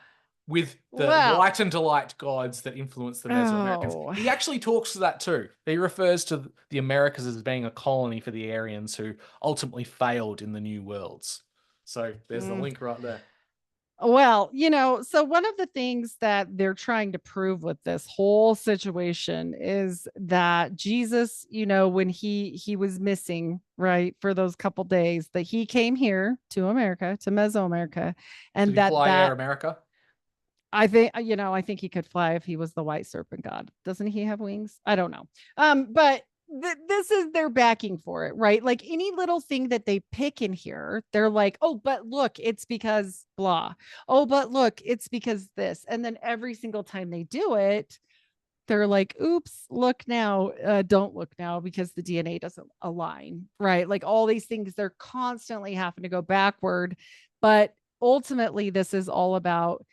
with the Well, light and delight gods that influence the Mesoamericans. oh, He actually talks to that too. He refers to the Americas as being a colony for the Aryans who ultimately failed in the New Worlds. So there's the mm. link right there. Well, so one of the things that they're trying to prove with this whole situation is that Jesus, when he was missing, right, for those couple days, that he came here to America, to Mesoamerica, Did and he fly Air that America? I think he could fly if he was the white serpent god. Doesn't he have wings? I don't know. But this is their backing for it, right? Like any little thing that they pick in here, they're like, oh, but look, it's because blah. Oh, but look, it's because this. And then every single time they do it, they're like, oops, look now, don't look now because the DNA doesn't align, right? Like all these things, they're constantly having to go backward. But ultimately, this is all about,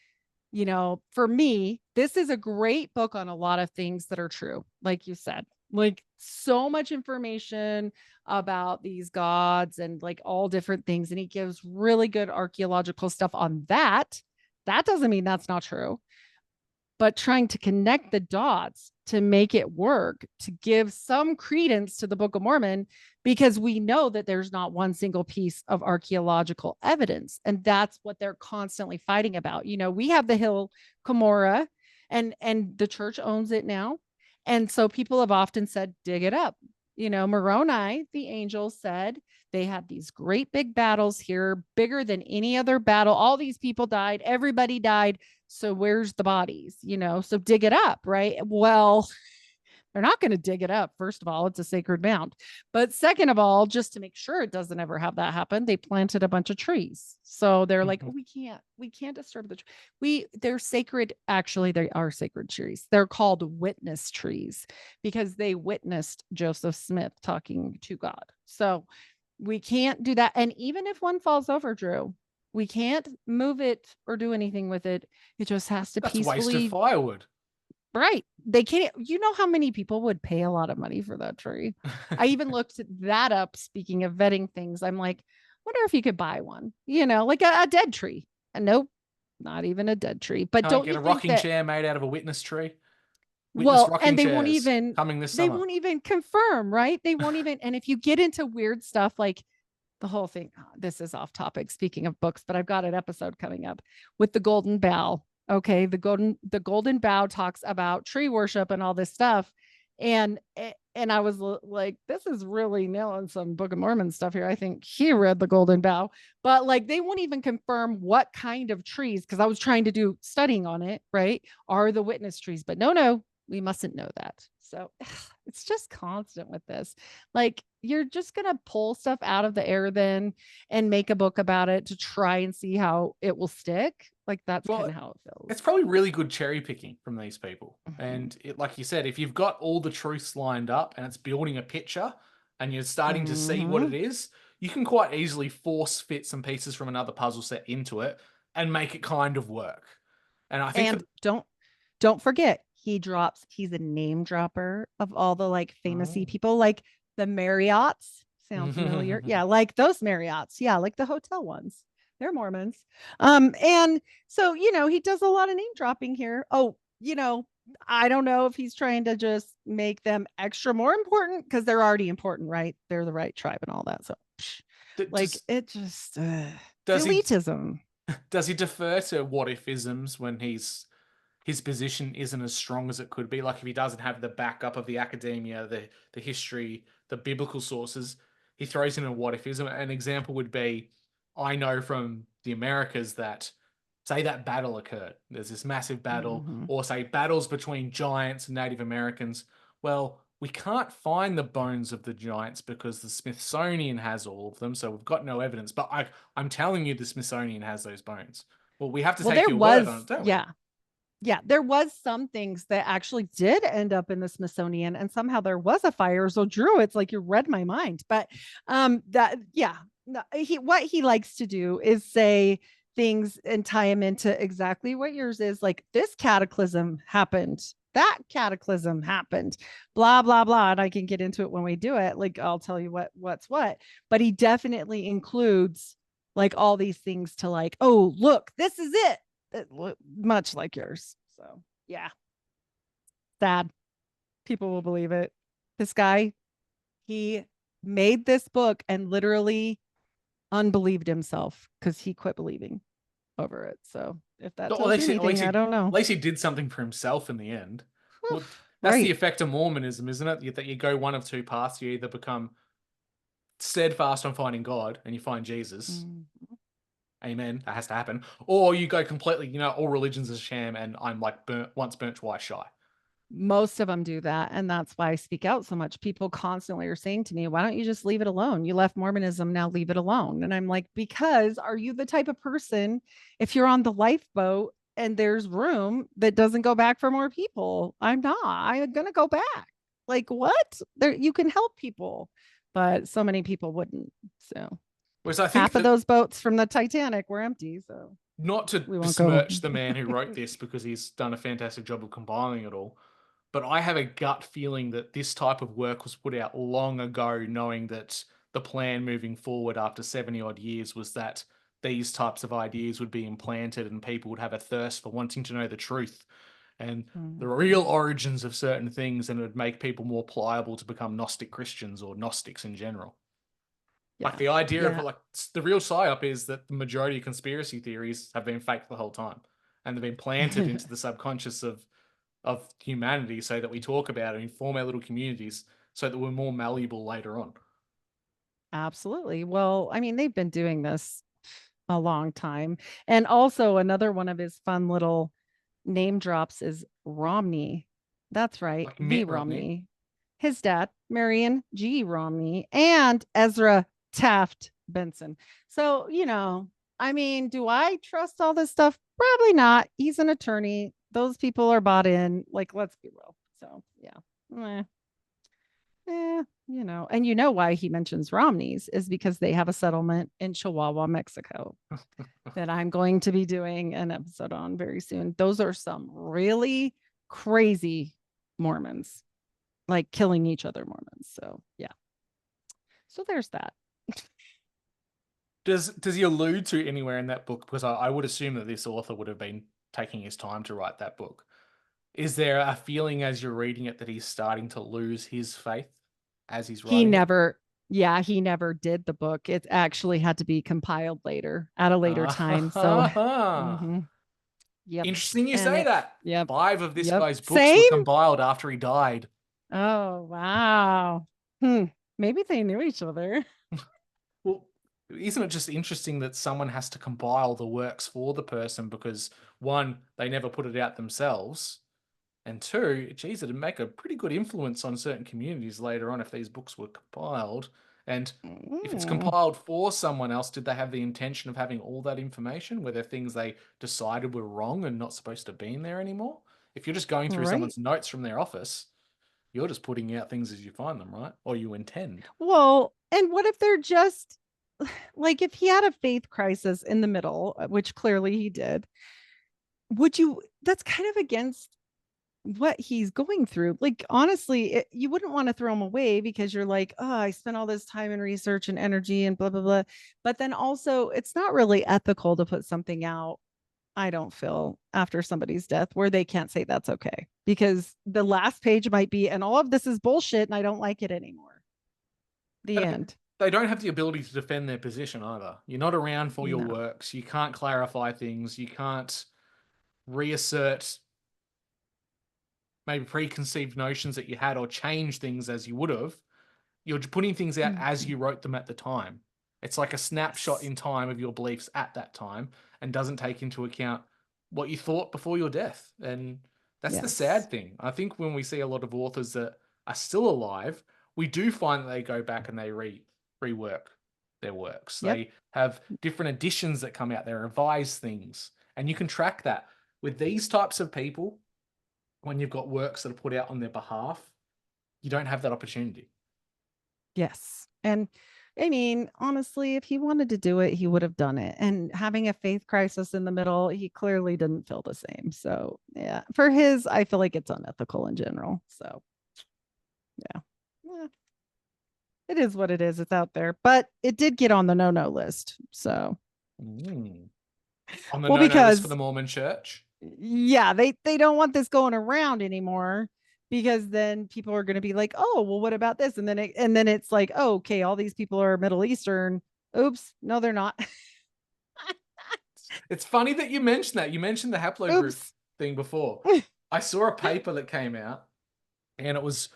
for me, this is a great book on a lot of things that are true. Like you said, like so much information about these gods and like all different things. And he gives really good archaeological stuff on that. That doesn't mean that's not true, but trying to connect the dots to make it work, to give some credence to the Book of Mormon, because we know that there's not one single piece of archaeological evidence. And that's what they're constantly fighting about. We have the hill Cumorah, and the church owns it now. And so people have often said, dig it up. Moroni, the angel, said they had these great big battles here, bigger than any other battle. All these people died, everybody died. So where's the bodies? So dig it up, right? Well, they're not going to dig it up. First of all, it's a sacred mound. But second of all, just to make sure it doesn't ever have that happen, they planted a bunch of trees. So they're like, oh, we can't disturb the they're sacred. Actually, they are sacred trees. They're called witness trees because they witnessed Joseph Smith talking to God. So we can't do that. And even if one falls over, Drew, we can't move it or do anything with it. It just has to That's a waste of peacefully. firewood. Right. They can't, how many people would pay a lot of money for that tree? I even looked that up. Speaking of vetting things, I'm like, wonder if you could buy one, like a dead tree. And nope, not even a dead tree. But Can't don't get you a think rocking that, chair made out of a witness tree. Witness well, rocking and they won't chairs even, coming this they summer. won't even confirm, right? They won't even, and if you get into weird stuff like the whole thing, this is off topic, speaking of books, but I've got an episode coming up with the Golden Bough. Okay, the golden bough talks about tree worship and all this stuff, and I was like, this is really nailing some Book of Mormon stuff here. I think he read the Golden Bough, but like they won't even confirm what kind of trees, because I was trying to do studying on it, right, are the witness trees, but no, we mustn't know that. So it's just constant with this. Like you're just going to pull stuff out of the air then and make a book about it to try and see how it will stick. Like that's kind Well, of how it feels. it's probably really good cherry picking from these people. Mhm. And like you said, if you've got all the truths lined up and it's building a picture and you're starting to see what it Mhm. is, you can quite easily force fit some pieces from another puzzle set into it and make it kind of work. And I think for And don't forget, he's a name dropper of all the like famousy oh. people, like the Marriotts. Sound familiar? Yeah, like those Marriotts. Yeah, like the hotel ones. They're Mormons. And so, he does a lot of name dropping here. Oh, I don't know if he's trying to just make them extra more important because they're already important, right? They're the right tribe and all that. So, like, does it just, it's does he elitism. does he defer to what if isms when his position isn't as strong as it could be? Like if he doesn't have the backup of the academia, the history, the biblical sources, he throws in a what ifism. An example would be, I know from the Americas that say that battle occurred. There's this massive battle, Mhm. or say battles between giants and Native Americans. Well, we can't find the bones of the giants because the Smithsonian has all of them, so we've got no evidence. But I'm telling you, the Smithsonian has those bones. Well, we have to Well, take there your word on was, it, don't we? yeah. Yeah, there was some things that actually did end up in the Smithsonian, and somehow there was a fire. So Drew, it's like you read my mind. But that yeah, no, what he likes to do is say things and tie them into exactly what yours is. Like this cataclysm happened, that cataclysm happened, blah blah blah. And I can get into it when we do it. Like I'll tell you what's what. But he definitely includes like all these things to like, oh look, this is it. much like yours. So yeah, sad. People will believe it. This guy, he made this book and literally unbelieved himself because he quit believing over it. So if that Well, tells you anything, I don't at know. least he did something for himself in the end. Whew. Well, that's the Right. effect of Mormonism, isn't it? That you go one of two paths. You either become steadfast on finding God and you find Jesus. Mm. Amen. That has to happen. Or you go completely, all religions is a sham and I'm like once burnt, twice shy. Most of them do that. And that's why I speak out so much. People constantly are saying to me, why don't you just leave it alone? You left Mormonism, now leave it alone. And I'm like, because are you the type of person, if you're on the lifeboat and there's room, that doesn't go back for more people? I'm not. I'm going to go back. Like, what? There, you can help people, but so many people wouldn't. So Whereas I think half of that those boats from the Titanic were empty. So not to we won't go. besmirch the man who wrote this because he's done a fantastic job of compiling it all, but I have a gut feeling that this type of work was put out long ago, knowing that the plan moving forward after 70 odd years was that these types of ideas would be implanted and people would have a thirst for wanting to know the truth and the real Mhm. origins of certain things, and it would make people more pliable to become Gnostic Christians or Gnostics in general. Like Yeah. the idea of Yeah. like the real psyop is that the majority of conspiracy theories have been fake the whole time, and they've been planted into the subconscious of humanity so that we talk about it and form our little communities so that we're more malleable later on. Absolutely. Well, I mean, they've been doing this a long time. And also, another one of his fun little name drops is Romney. That's right, Like the Mitt Romney. Romney. His dad, Marion G. Romney, and Ezra Taft Benson. So, I mean, do I trust all this stuff? Probably not. He's an attorney. Those people are bought in. Like, let's be real. So, yeah. Eh. And why he mentions Romneys is because they have a settlement in Chihuahua, Mexico, that I'm going to be doing an episode on very soon. Those are some really crazy Mormons, like killing each other Mormons. So, yeah. So there's that. Does he allude to anywhere in that book? Because I would assume that this author would have been taking his time to write that book. Is there a feeling as you're reading it that he's starting to lose his faith as he's He writing it? never, yeah, he never did the book. It actually had to be compiled later at a later time. So, Ah, mhm, yep. interesting you And say it's, that. yep, 5 of this yep. guy's books were Same. compiled after he died. Oh, wow. Maybe they knew each other. Well, isn't it just interesting that someone has to compile the works for the person because one, they never put it out themselves, and two, geez, it'd make a pretty good influence on certain communities later on if these books were compiled. And if it's Mm, compiled for someone else, did they have the intention of having all that information? Were there things they decided were wrong and not supposed to be in there anymore? If you're just going through right. someone's notes from their office, you're just putting out things as you find them, right? Or you intend. Well, and what if they're just like if he had a faith crisis in the middle, which clearly he did, would you that's kind of against what he's going through. Like honestly, you wouldn't want to throw him away because you're like, oh, I spent all this time and research and energy and blah blah blah. But then also, it's not really ethical to put something out. I don't feel after somebody's death where they can't say that's okay because the last page might be, and all of this is bullshit, and I don't like it anymore. The end. They don't have the ability to defend their position either. You're not around for your No. works. You can't clarify things. You can't reassert maybe preconceived notions that you had or change things as you would have. You're putting things out as Mhm. you wrote them at the time. It's like a snapshot Yes. in time of your beliefs at that time and doesn't take into account what you thought before your death. And that's the Yes. sad thing. I think when we see a lot of authors that are still alive, we do find that they go back and they rework their works. Yep. They have different editions that come out, they revise things. And you can track that. With these types of people, when you've got works that are put out on their behalf, you don't have that opportunity. Yes. And I mean, honestly, if he wanted to do it, he would have done it. And having a faith crisis in the middle, he clearly didn't feel the same. So, yeah, for his, I feel like it's unethical in general. So, yeah. Yeah. It is what it is. It's out there, but it did get on the no list. So, Mm. On the well, no-no list for because the Mormon Church. Yeah, they don't want this going around anymore because then people are going to be like, "Oh, well what about this?" And then it's like, "Oh, okay, all these people are Middle Eastern." Oops, no they're not. It's funny that you mentioned that. You mentioned the haplogroup Oops. thing before. I saw a paper that came out, and it was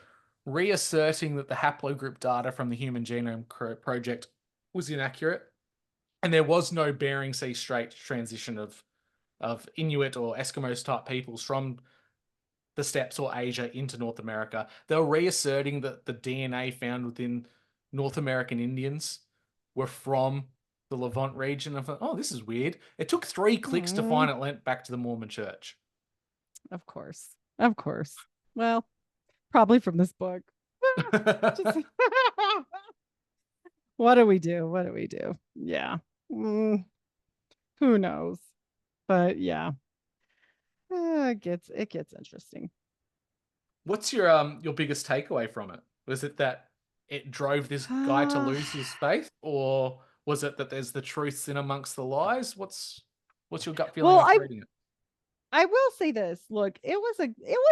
reasserting that the haplogroup data from the Human Genome Project was inaccurate, and there was no Bering Sea Strait transition of Inuit or Eskimos type peoples from the steppes or Asia into North America. They were reasserting that the DNA found within North American Indians were from the Levant region. I thought, oh, this is weird. It took 3 clicks to Mm, find it linked back to the Mormon Church. of course. Of course. Well, probably from this book. Just what do we do? What do we do? Yeah. Mm, who knows? But yeah, it gets interesting. What's your biggest takeaway from it? Was it that it drove this guy to Uh, lose his faith, or was it that there's the truths in amongst the lies? What's your gut feeling well, after reading it? I will say this. Look, it was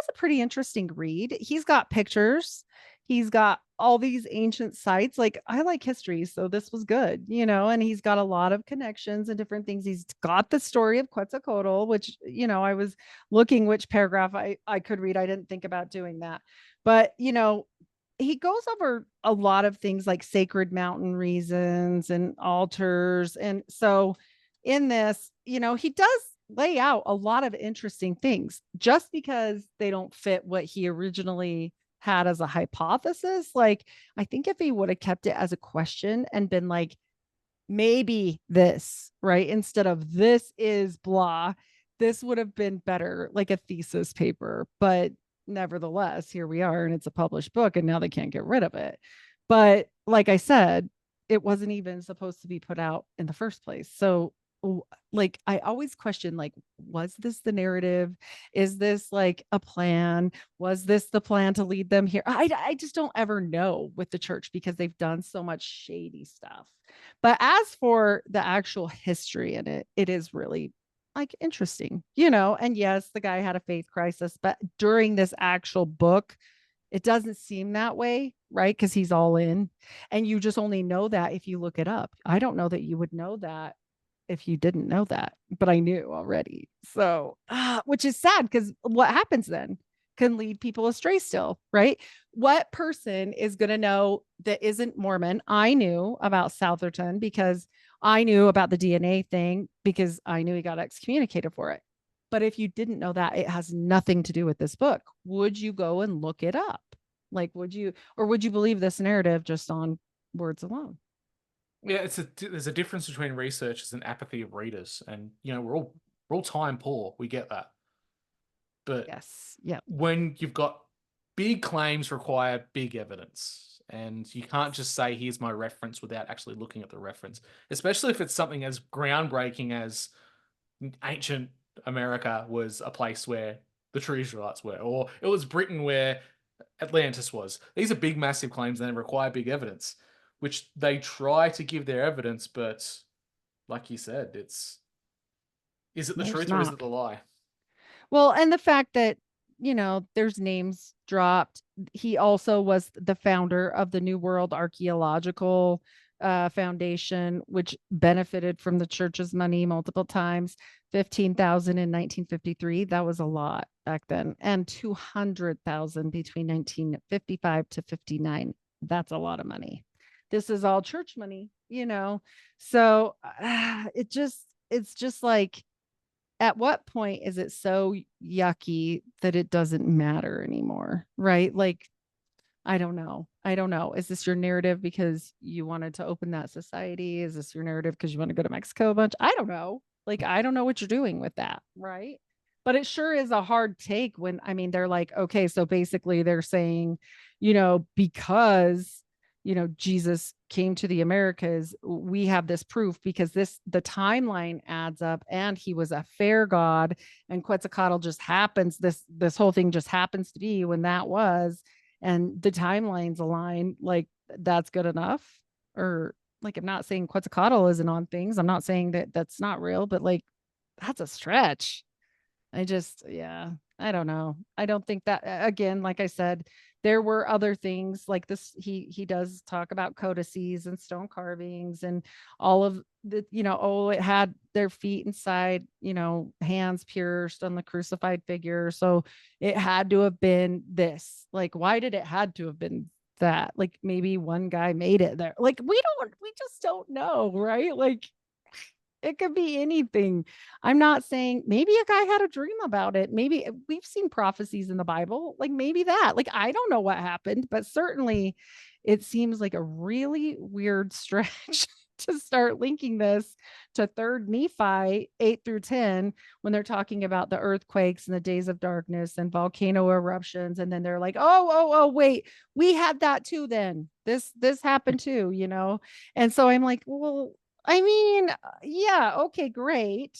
a pretty interesting read. He's got pictures. He's got all these ancient sites. Like I like history, so this was good, and he's got a lot of connections and different things. He's got the story of Quetzalcoatl, which, I was looking which paragraph I could read. I didn't think about doing that. But, he goes over a lot of things like sacred mountain reasons and altars. And so in this, he does lay out a lot of interesting things just because they don't fit what he originally had as a hypothesis. Like, I think if he would have kept it as a question and been like, maybe this, right? Instead of this is blah, this would have been better, like a thesis paper. But nevertheless, here we are, and it's a published book, and now they can't get rid of it. But like I said, it wasn't even supposed to be put out in the first place. So, like, I always question, like, was this the narrative? Is this like a plan? Was this the plan to lead them here? I just don't ever know with the church because they've done so much shady stuff. But as for the actual history in it, it is really like interesting, And yes, the guy had a faith crisis, but during this actual book, it doesn't seem that way, right? Because he's all in. And you just only know that if you look it up. I don't know that you would know that if you didn't know that, but I knew already. So, which is sad because what happens then can lead people astray still, right? What person is going to know that isn't Mormon? I knew about Southerton because I knew about the DNA thing because I knew he got excommunicated for it. But if you didn't know that, it has nothing to do with this book. Would you go and look it up? Like, would you believe this narrative just on words alone? Yeah, there's a difference between researchers and apathy of readers, and we're all time poor. We get that, but Yes. Yeah. when you've got big claims require big evidence, and you can't just say here's my reference without actually looking at the reference, especially if it's something as groundbreaking as ancient America was a place where the true Israelites were, or it was Britain where Atlantis was. These are big, massive claims and they require big evidence, which they try to give their evidence, but like you said, is it the There's truth or is it not. the lie? Well, and the fact that, there's names dropped. He also was the founder of the New World Archaeological Foundation, which benefited from the church's money multiple times. 15,000 in 1953. That was a lot back then. And 200,000 between 1955 to 59. That's a lot of money. This is all church money. So it's just like, at what point is it so yucky that it doesn't matter anymore? Right? Like, I don't know. I don't know. Is this your narrative because you wanted to open that society? Is this your narrative because you want to go to Mexico a bunch? I don't know. Like, I don't know what you're doing with that. Right. But it sure is a hard take when, I mean, they're like, okay, so basically they're saying, because, Jesus came to the Americas, we have this proof because the timeline adds up and he was a fair god and Quetzalcoatl just happens, this whole thing just happens to be when that was, and the timelines align, like that's good enough. Or like, I'm not saying Quetzalcoatl isn't on things. I'm not saying that that's not real, but like that's a stretch. Yeah, I don't know. I don't think that, again, like I said, there were other things like this. He does talk about codices and stone carvings and all of the, oh, it had their feet inside, hands pierced on the crucified figure. So it had to have been this. Like, why did it had to have been that? Like maybe one guy made it there. Like we just don't know, right? Like it could be anything. I'm not saying maybe a guy had a dream about it. Maybe we've seen prophecies in the Bible, like maybe that. Like I don't know what happened, but certainly it seems like a really weird stretch to start linking this to third Nephi 8 through 10 when they're talking about the earthquakes and the days of darkness and volcano eruptions. And then they're like, oh, wait, we had that too then. This happened too, And so I'm like, well, I mean, yeah, okay, great.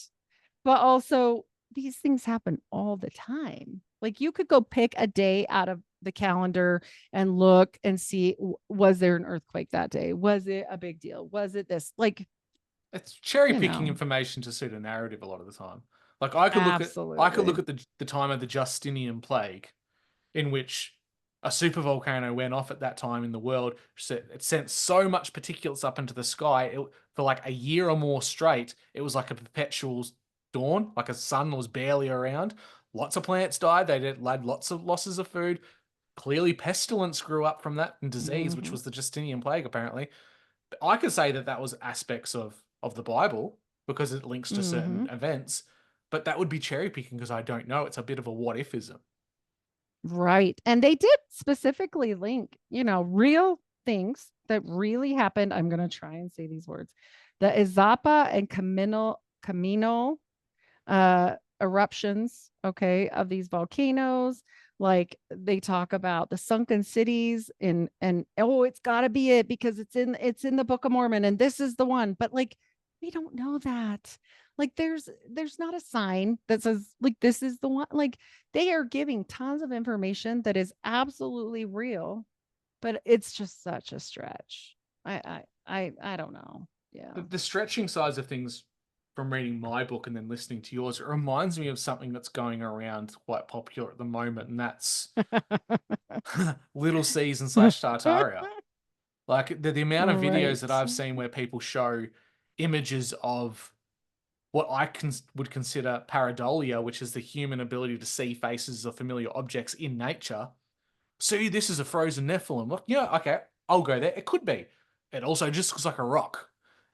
But also, these things happen all the time. Like you could go pick a day out of the calendar and look and see, was there an earthquake that day? Was it a big deal? Was it this? Like, It's cherry you picking know, information to suit a narrative a lot of the time. Like I could look absolutely. at the time of the Justinian plague, in which a super volcano went off at that time in the world. It sent so much particulates up into the sky for like a year or more straight. It was like a perpetual dawn, like a sun was barely around. Lots of plants died. They had lots of losses of food. Clearly, pestilence grew up from that and disease, which Mm-hmm. was the Justinian plague, apparently. I could say that that was aspects of the Bible because it links to certain Mm-hmm. events, but that would be cherry picking because I don't know. It's a bit of a what ifism. Right. And they did specifically link, real things that really happened. I'm going to try and say these words. The Izapa and Camino eruptions, okay, of these volcanoes. Like they talk about the sunken cities and oh, it's got to be it because it's in the Book of Mormon and this is the one. But like we don't know that. Like there's not a sign that says like this is the one. Like they are giving tons of information that is absolutely real, but it's just such a stretch. I don't know. Yeah. The stretching size of things from reading my book and then listening to yours, it reminds me of something that's going around quite popular at the moment, and that's Little Caesar slash Tartaria. Like the amount of videos that Right. I've seen where people show images of what would consider pareidolia, which is the human ability to see faces of familiar objects in nature. See, this is a frozen Nephilim. Look, yeah, okay, I'll go there. It could be. It also just looks like a rock.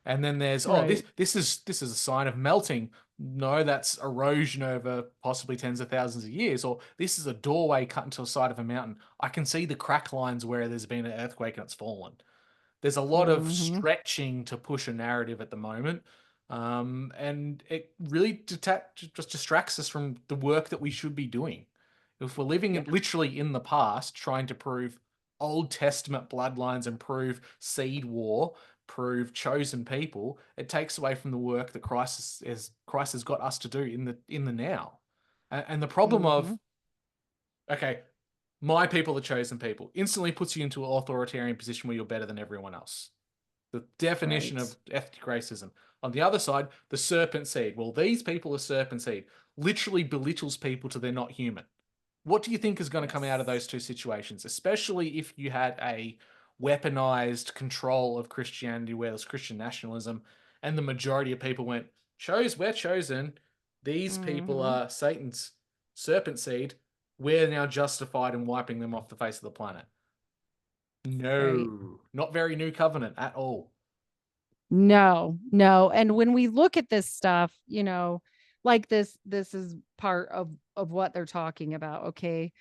And then there's Right. this is a sign of melting. No, that's erosion over possibly tens of thousands of years. Or this is a doorway cut into the side of a mountain. I can see the crack lines where there's been an earthquake and it's fallen. There's a lot of Mm-hmm. stretching to push a narrative at the moment. And it really just distracts us from the work that we should be doing. If we're living Yeah. literally in the past, trying to prove Old Testament bloodlines and prove seed war, prove chosen people, it takes away from the work that Christ has got us to do in the now. And the problem Mm-hmm. of okay, my people are chosen people instantly puts you into an authoritarian position where you're better than everyone else. The definition Right. of ethnic racism. On the other side, the serpent seed. Well, these people are serpent seed. Literally belittles people to they're not human. What do you think is going to come out of those Yes. two situations, especially if you had a weaponized control of Christianity where there's Christian nationalism and the majority of people went, we're chosen. These people Mm-hmm. are Satan's serpent seed. We're now justified in wiping them off the face of the planet. Right. No, not very new covenant at all. No, no. And when we look at this stuff, like this is part of what they're talking about, okay?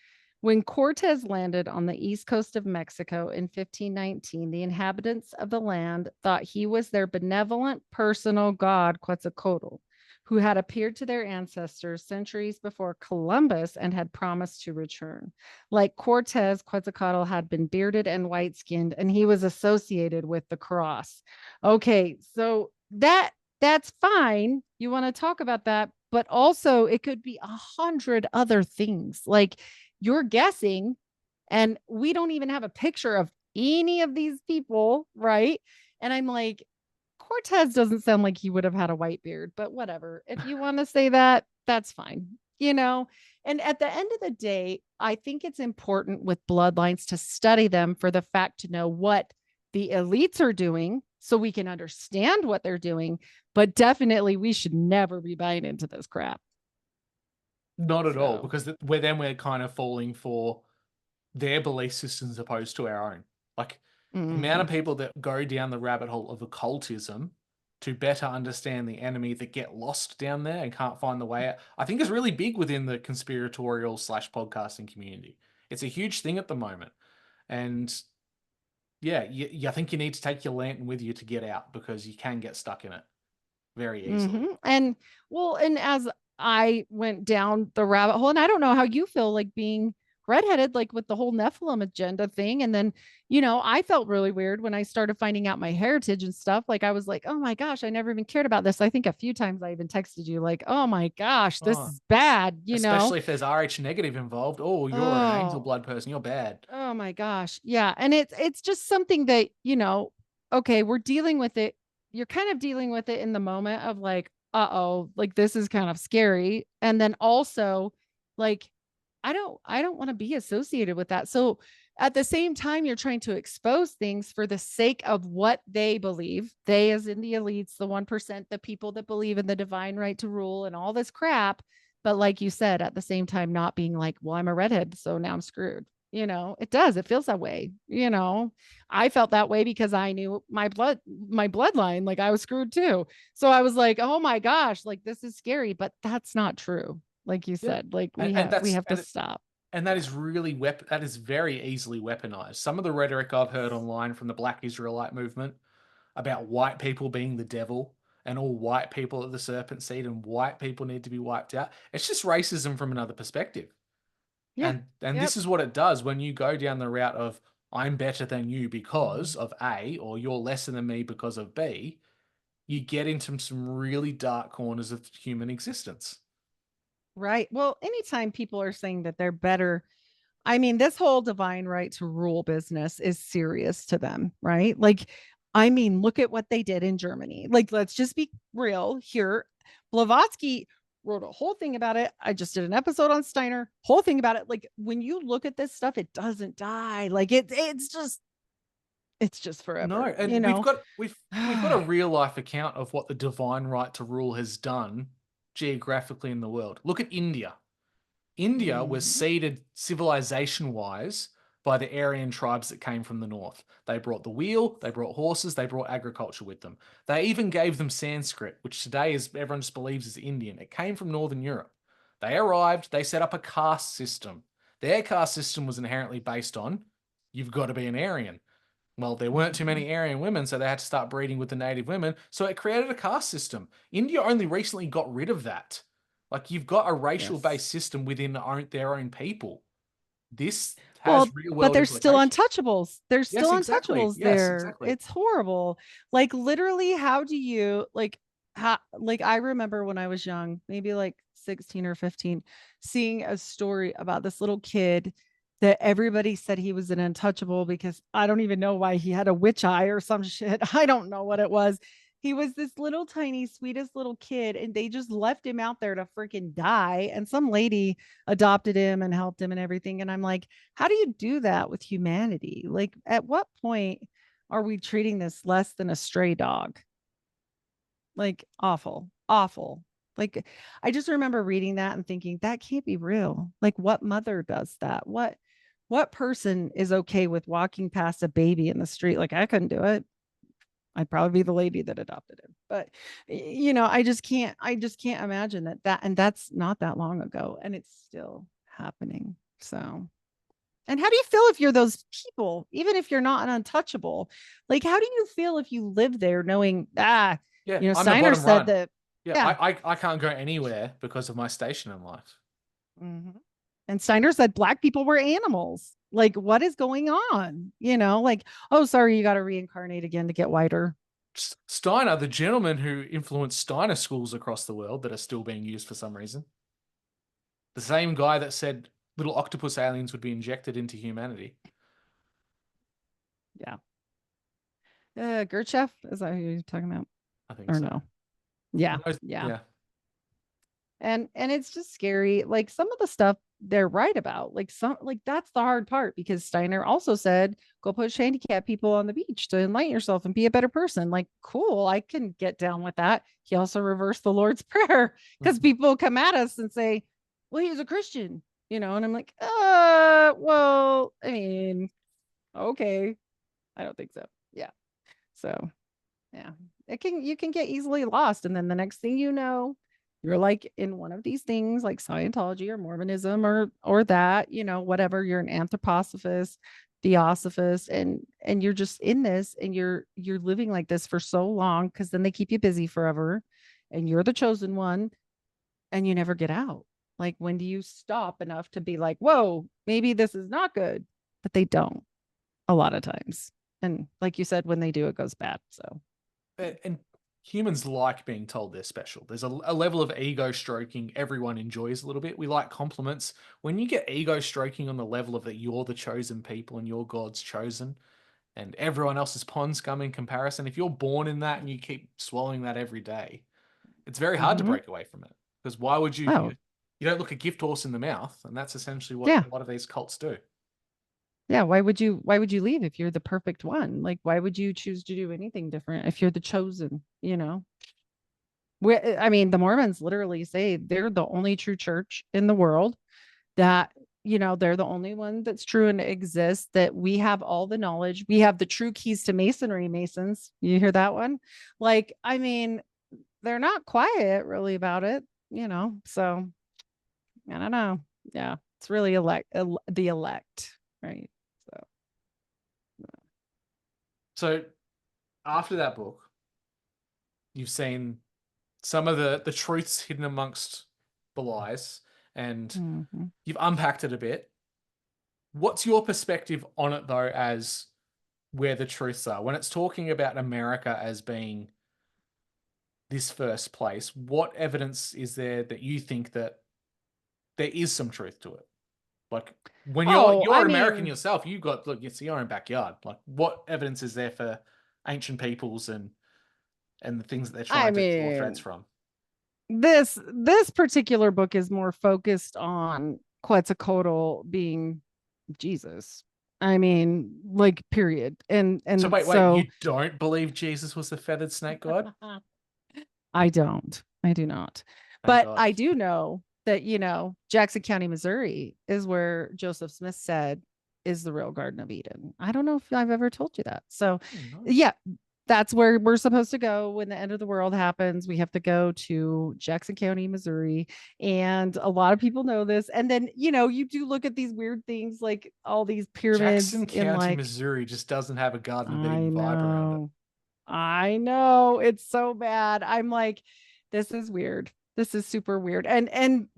When Cortez landed on the east coast of Mexico in 1519, the inhabitants of the land thought he was their benevolent personal god Quetzalcoatl, who had appeared to their ancestors centuries before Columbus and had promised to return. Like Cortez, Quetzalcoatl had been bearded and white skinned, and he was associated with the cross. Okay, so that's fine. You want to talk about that, but also it could be 100 other things. Like you're guessing, and we don't even have a picture of any of these people, right? And I'm like, Cortez doesn't sound like he would have had a white beard, but whatever. If you want to say that, that's fine. you know? And at the end of the day, I think it's important with bloodlines to study them for the fact to know what the elites are doing so we can understand what they're doing. But definitely, we should never be buying into this crap. Not at all, So, because we're kind of falling for their belief systems opposed to our own. Like the amount mhm. of people that go down the rabbit hole of occultism to better understand the enemy that get lost down there and can't find the way out, I think is really big within the conspiratorial slash podcasting community. It's a huge thing at the moment. And yeah, I think you need to take your lantern with you to get out because you can get stuck in it very easily. And well, and as I went down the rabbit hole, and I don't know how you feel like being redheaded, like with the whole Nephilim agenda thing. And then, I felt really weird when I started finding out my heritage and stuff. Like I was like, oh my gosh, I never even cared about this. I think a few times I even texted you, like, oh my gosh, this Oh, is bad. especially if there's RH negative involved. Oh, you're an angel Oh, blood person. You're bad. oh my gosh. Yeah. And it's just something that, okay, we're dealing with it. You're kind of dealing with it in the moment of like, uh-oh, like this is kind of scary. And then also like I don't want to be associated with that. So at the same time, you're trying to expose things for the sake of what they believe. They, as in the elites, the 1%, the people that believe in the divine right to rule and all this crap. But like you said, at the same time, not being like, well, I'm a redhead, so now I'm screwed. It does. It feels that way. I felt that way because I knew my bloodline, like I was screwed too. So I was like, oh my gosh, like this is scary, but that's not true. Like you Yeah. said, like And, we and have we that's have to stop. and that Yeah. is really that is very easily weaponized. Some of the rhetoric I've heard Yes. online from the Black Israelite movement about white people being the devil and all white people are the serpent seed and white people need to be wiped out. It's just racism from another perspective. Yeah. And Yep. this is what it does when you go down the route of I'm better than you because of A or you're lesser than me because of B, you get into some really dark corners of human existence. Right. Well, anytime people are saying that they're better, I mean, this whole divine right to rule business is serious to them, right? Like, I mean, look at what they did in Germany. Like, let's just be real here. Blavatsky wrote a whole thing about it. I just did an episode on Steiner, whole thing about it. Like, when you look at this stuff, it doesn't die. Like, it's just No, forever, you and know? we've got a real life account of what the divine right to rule has done geographically in the world. Look at India. India was Mhm. seeded civilization wise by the Aryan tribes that came from the north. They brought the wheel, they brought horses, they brought agriculture with them. They even gave them Sanskrit, which today is everyone just believes is Indian. It came from Northern Europe. They arrived, they set up a caste system. Their caste system was inherently based on you've got to be an Aryan. Well, there weren't too Mhm. many Aryan women, so they had to start breeding with the native women. So it created a caste system. India only recently got rid of that. Like you've got a racial Yes. based system within their own people. This has Well, real but world there's still implications. untouchables. There's Yes, still exactly. untouchables Yes, there. exactly. It's horrible. Like literally, how do you like I remember when I was young, maybe like 16 or 15, seeing a story about this little kid that everybody said he was an untouchable because I don't even know why he had a witch eye or some shit. I don't know what it was. He was this little tiny, sweetest little kid, and they just left him out there to freaking die. And some lady adopted him and helped him and everything. And I'm like, how do you do that with humanity? Like, at what point are we treating this less than a stray dog? Like, awful, awful. Like, I just remember reading that and thinking that can't be real. Like, what mother does that? What person is okay with walking past a baby in the street? Like, I couldn't do it. I'd probably be the lady that adopted him. But I just can't imagine that and that's not that long ago and it's still happening. So, and how do you feel if you're those people, even if you're not an untouchable? Like, how do you feel if you live there knowing, Yeah, I'm the Steiner bottom said run. that, Yeah, yeah. I can't go anywhere because of my station in life. Mhm. And Steiner said black people were animals. Like, what is going on? Like, oh, sorry, you got to reincarnate again to get whiter. Steiner, the gentleman who influenced Steiner schools across the world that are still being used for some reason, the same guy that said little octopus aliens would be injected into humanity. Yeah. Gurdjieff, is that who you're talking about? I think Or so. no? Yeah. He knows, Yeah. yeah. And it's just scary. Like some of the stuff they're right about, like that's the hard part, because Steiner also said go push handicapped people on the beach to enlighten yourself and be a better person. Like, cool, I can get down with that. He also reversed the Lord's Prayer, because Mhm. people come at us and say, well, he was a Christian, and I'm like, well, I mean, okay, I don't think so. Yeah. So yeah, you can get easily lost, and then the next thing you know, you're like in one of these things like Scientology or Mormonism or that, whatever. You're an anthroposophist, theosophist, and you're just in this, and you're living like this for so long, because then they keep you busy forever, and you're the chosen one, and you never get out. Like, when do you stop enough to be like, whoa, maybe this is not good? But they don't, a lot of times. And like you said, when they do, it goes bad. So And humans like being told they're special. There's a level of ego stroking everyone enjoys a little bit. We like compliments. When you get ego stroking on the level of that you're the chosen people and you're God's chosen and everyone else is pond scum in comparison, if you're born in that and you keep swallowing that every day, it's very hard to mhm. break away from it. Because why would you? Oh, You don't look a gift horse in the mouth, and that's essentially what yeah. a lot of these cults do. Yeah. Why would you leave if you're the perfect one? Like, why would you choose to do anything different if you're the chosen, I mean, the Mormons literally say they're the only true church in the world, that, they're the only one that's true and exists, that we have all the knowledge. We have the true keys to masonry, Masons. You hear that one? Like, I mean, they're not quiet really about it, so I don't know. Yeah. It's really the elect, right? So, So after that book, you've seen some of the truths hidden amongst the lies, and mhm. you've unpacked it a bit. What's your perspective on it though, as where the truths are? When it's talking about America as being this first place, what evidence is there that you think that there is some truth to it? Like when you're Oh, you're I an American mean, yourself, you got look, it's your own backyard. Like what evidence is there for ancient peoples and the things that they're I trying to draw threads mean, from? this particular book is more focused on Quetzalcoatl being Jesus. I mean, like, period. And So and wait, so you don't believe Jesus was the feathered snake god? I don't. I do not. Thank But God. I do know that, Jackson County, Missouri is where Joseph Smith said is the real Garden of Eden. I don't know if I've ever told you that. So, No. yeah, that's where we're supposed to go when the end of the world happens. We have to go to Jackson County, Missouri. And a lot of people know this. And then, you do look at these weird things, like all these pyramids Jackson in, County, like, Missouri just doesn't have a Garden of I Eden vibe around it. know. I know, it's so bad. I'm like, this is weird. This is super weird. And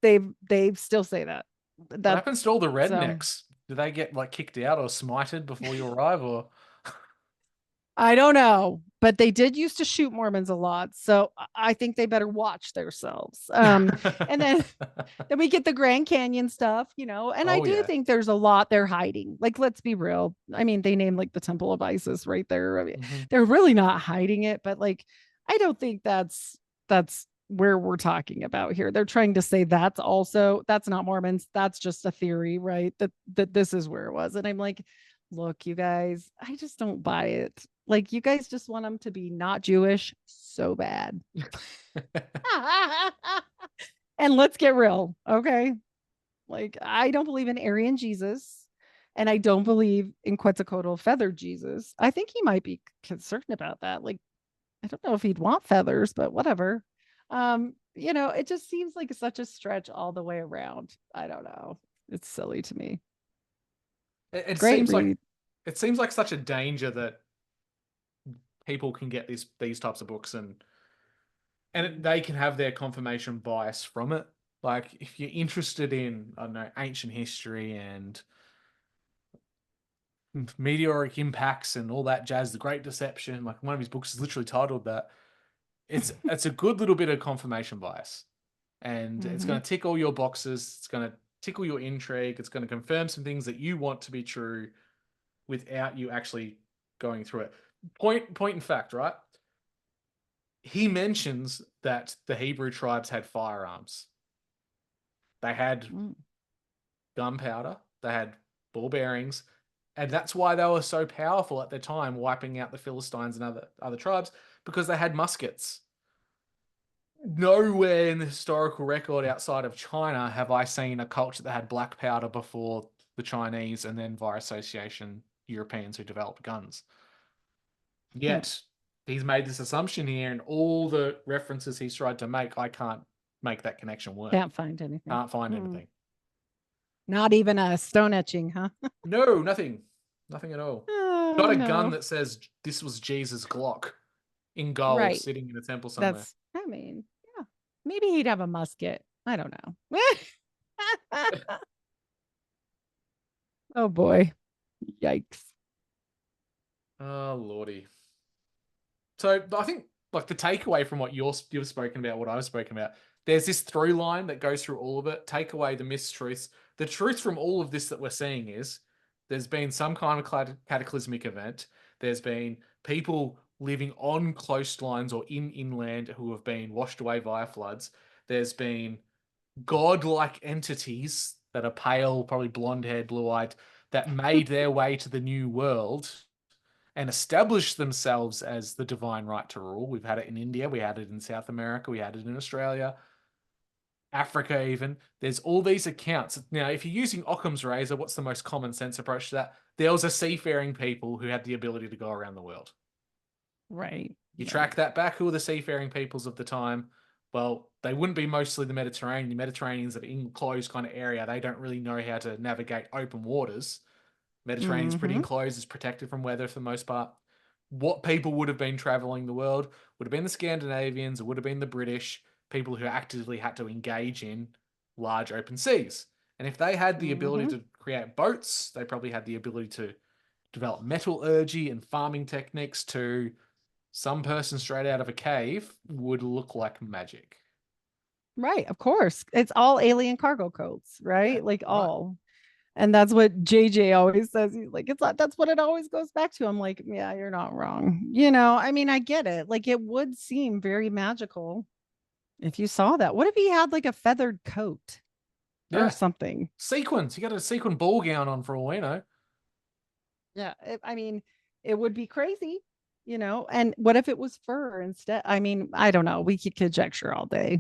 they still say that. What That happens to all the so rednecks? Do they get like kicked out or smited before you arrive, or I don't know, but they did used to shoot Mormons a lot. So I think they better watch themselves. And then we get the Grand Canyon stuff, and I oh do yeah. think there's a lot they're hiding. Like, let's be real. I mean, they named like the Temple of Isis right there. I mean, Hmm. they're really not hiding it, but like, I don't think that's where we're talking about here. They're trying to say that's not Mormons. That's just a theory, right? That this is where it was. And I'm like, look, you guys, I just don't buy it. Like, you guys just want them to be not Jewish so bad. And let's get real, okay? Like, I don't believe in Aryan Jesus, and I don't believe in Quetzalcoatl feathered Jesus. I think he might be concerned about that. Like, I don't know if he'd want feathers, but whatever. It just seems like such a stretch all the way around. I don't know. It's silly to me. It Great seems like read. such a danger that people can get these types of books they can have their confirmation bias from it. Like if you're interested in, I don't know, ancient history and meteoric impacts and all that jazz, the Great Deception, like one of his books is literally titled that. It's a good little bit of confirmation bias. And it's Mm-hmm. going to tick all your boxes. It's going to tickle your intrigue. It's going to confirm some things that you want to be true without you actually going through it. Point in fact, right? He mentions that the Hebrew tribes had firearms. They had Mm. gunpowder, they had ball bearings, and that's why they were so powerful at the time, wiping out the Philistines and other tribes, because they had muskets. Nowhere in the historical record outside of China have I seen a culture that had black powder before the Chinese, and then via association Europeans who developed guns. Hmm. Yet he's made this assumption here, and all the references he's tried to make, I can't make that connection work. Can't find anything. Can't find Hmm. anything. Not even a stone etching, huh? No, nothing. Nothing at all. Oh Not a gun no. that says this was Jesus' Glock in gold Right. sitting in a temple somewhere. That's, I mean, yeah. Maybe he'd have a musket. I don't know. Oh boy. Yikes. Oh, Lordy. So I think like the takeaway from what you've spoken about, what I've spoken about, there's this through line that goes through all of it. Take away the mistruths. The truth from all of this that we're seeing is there's been some kind of cataclysmic event. There's been people living on coastlines or in inland who have been washed away via floods. There's been godlike entities that are pale, probably blonde haired, blue eyed, that made their way to the new world and established themselves as the divine right to rule. We've had it in India, we had it in South America, we had it in Australia, Africa, even. There's all these accounts. Now, if you're using Occam's razor, what's the most common sense approach to that? There was a seafaring people who had the ability to go around the world. Right. You Right. track that back, who were the seafaring peoples of the time? Well, they wouldn't be mostly the Mediterranean. The Mediterranean's an enclosed kind of area. They don't really know how to navigate open waters. Mediterranean's pretty Mm-hmm. enclosed, it's protected from weather for the most part. What people would have been traveling the world would have been the Scandinavians, it would have been the British, people who actively had to engage in large open seas. And if they had the ability Mm-hmm. to create boats, they probably had the ability to develop metallurgy and farming techniques to some person straight out of a cave would look like magic. Right. Of course. It's all alien cargo codes, Yeah, right? Like right. all. And that's what JJ always says. He's like, it's not, that's what it always goes back to. I'm like, yeah, you're not wrong. I mean, I get it. Like, it would seem very magical if you saw that. What if he had like a feathered coat or Yeah. something? Sequins. You got a sequin ball gown on for all we know. Yeah. I mean, it would be crazy, And what if it was fur instead? I mean, I don't know. We could conjecture all day.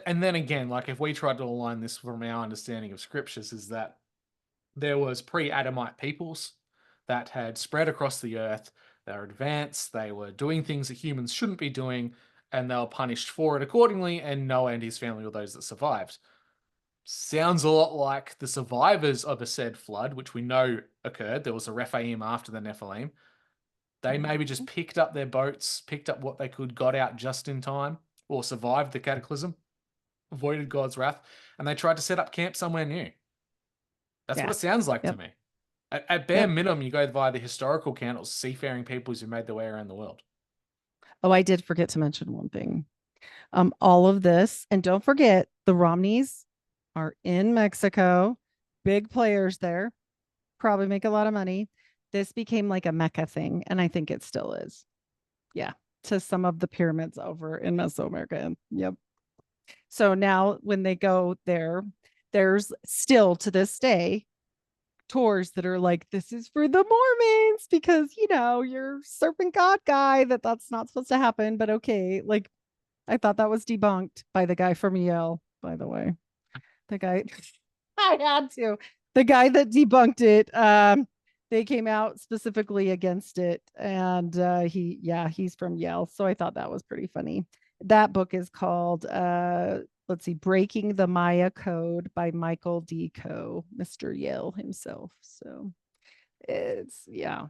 And then again, like if we tried to align this from our understanding of scriptures, is that there was pre-Adamite peoples that had spread across the earth. They were advanced. They were doing things that humans shouldn't be doing, and they were punished for it accordingly. And Noah and his family were those that survived. Sounds a lot like the survivors of a said flood, which we know occurred. There was a Rephaim after the Nephilim. They maybe just Mhm. picked up their boats, picked up what they could, got out just in time, or survived the cataclysm, avoided God's wrath, and they tried to set up camp somewhere new. That's what Yeah. it sounds like to Yep. me. At bare Yep. minimum, you go via the historical count of seafaring peoples who made their way around the world. Oh, I did forget to mention one thing. All of this, and don't forget the Romneys are in Mexico, big players there, probably make a lot of money. This became like a Mecca thing, and I think it still is. Yeah, to some of the pyramids over in Mesoamerica. Yep. So now when they go there, there's still to this day tours that are like, this is for the Mormons because you're serpent god guy, that's not supposed to happen, but okay. Like, I thought that was debunked by the guy from Yale, by the way. The guy, I had to. The guy that debunked it, they came out specifically against it. And he's from Yale. So I thought that was pretty funny. That book is called, let's see, Breaking the Maya Code by Michael D. Coe, Mr. Yale himself. So yeah.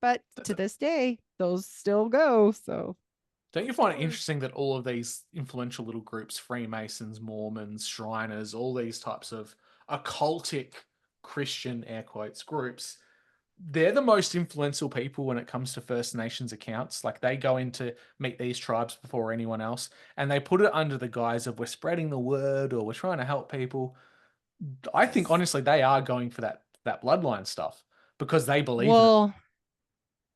But to this day, those still go. So Don't you find it interesting that all of these influential little groups, Freemasons, Mormons, Shriners, all these types of occultic Christian air quotes groups, they're the most influential people when it comes to First Nations accounts. Like they go in to meet these tribes before anyone else, and they put it under the guise of we're spreading the word or we're trying to help people. I think honestly they are going for that bloodline stuff because they believe in it. well,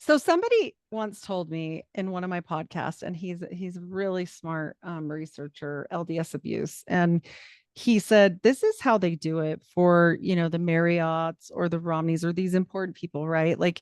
So somebody once told me in one of my podcasts, and he's a really smart researcher, LDS abuse, and he said this is how they do it for the Marriotts or the Romneys or these important people, right? Like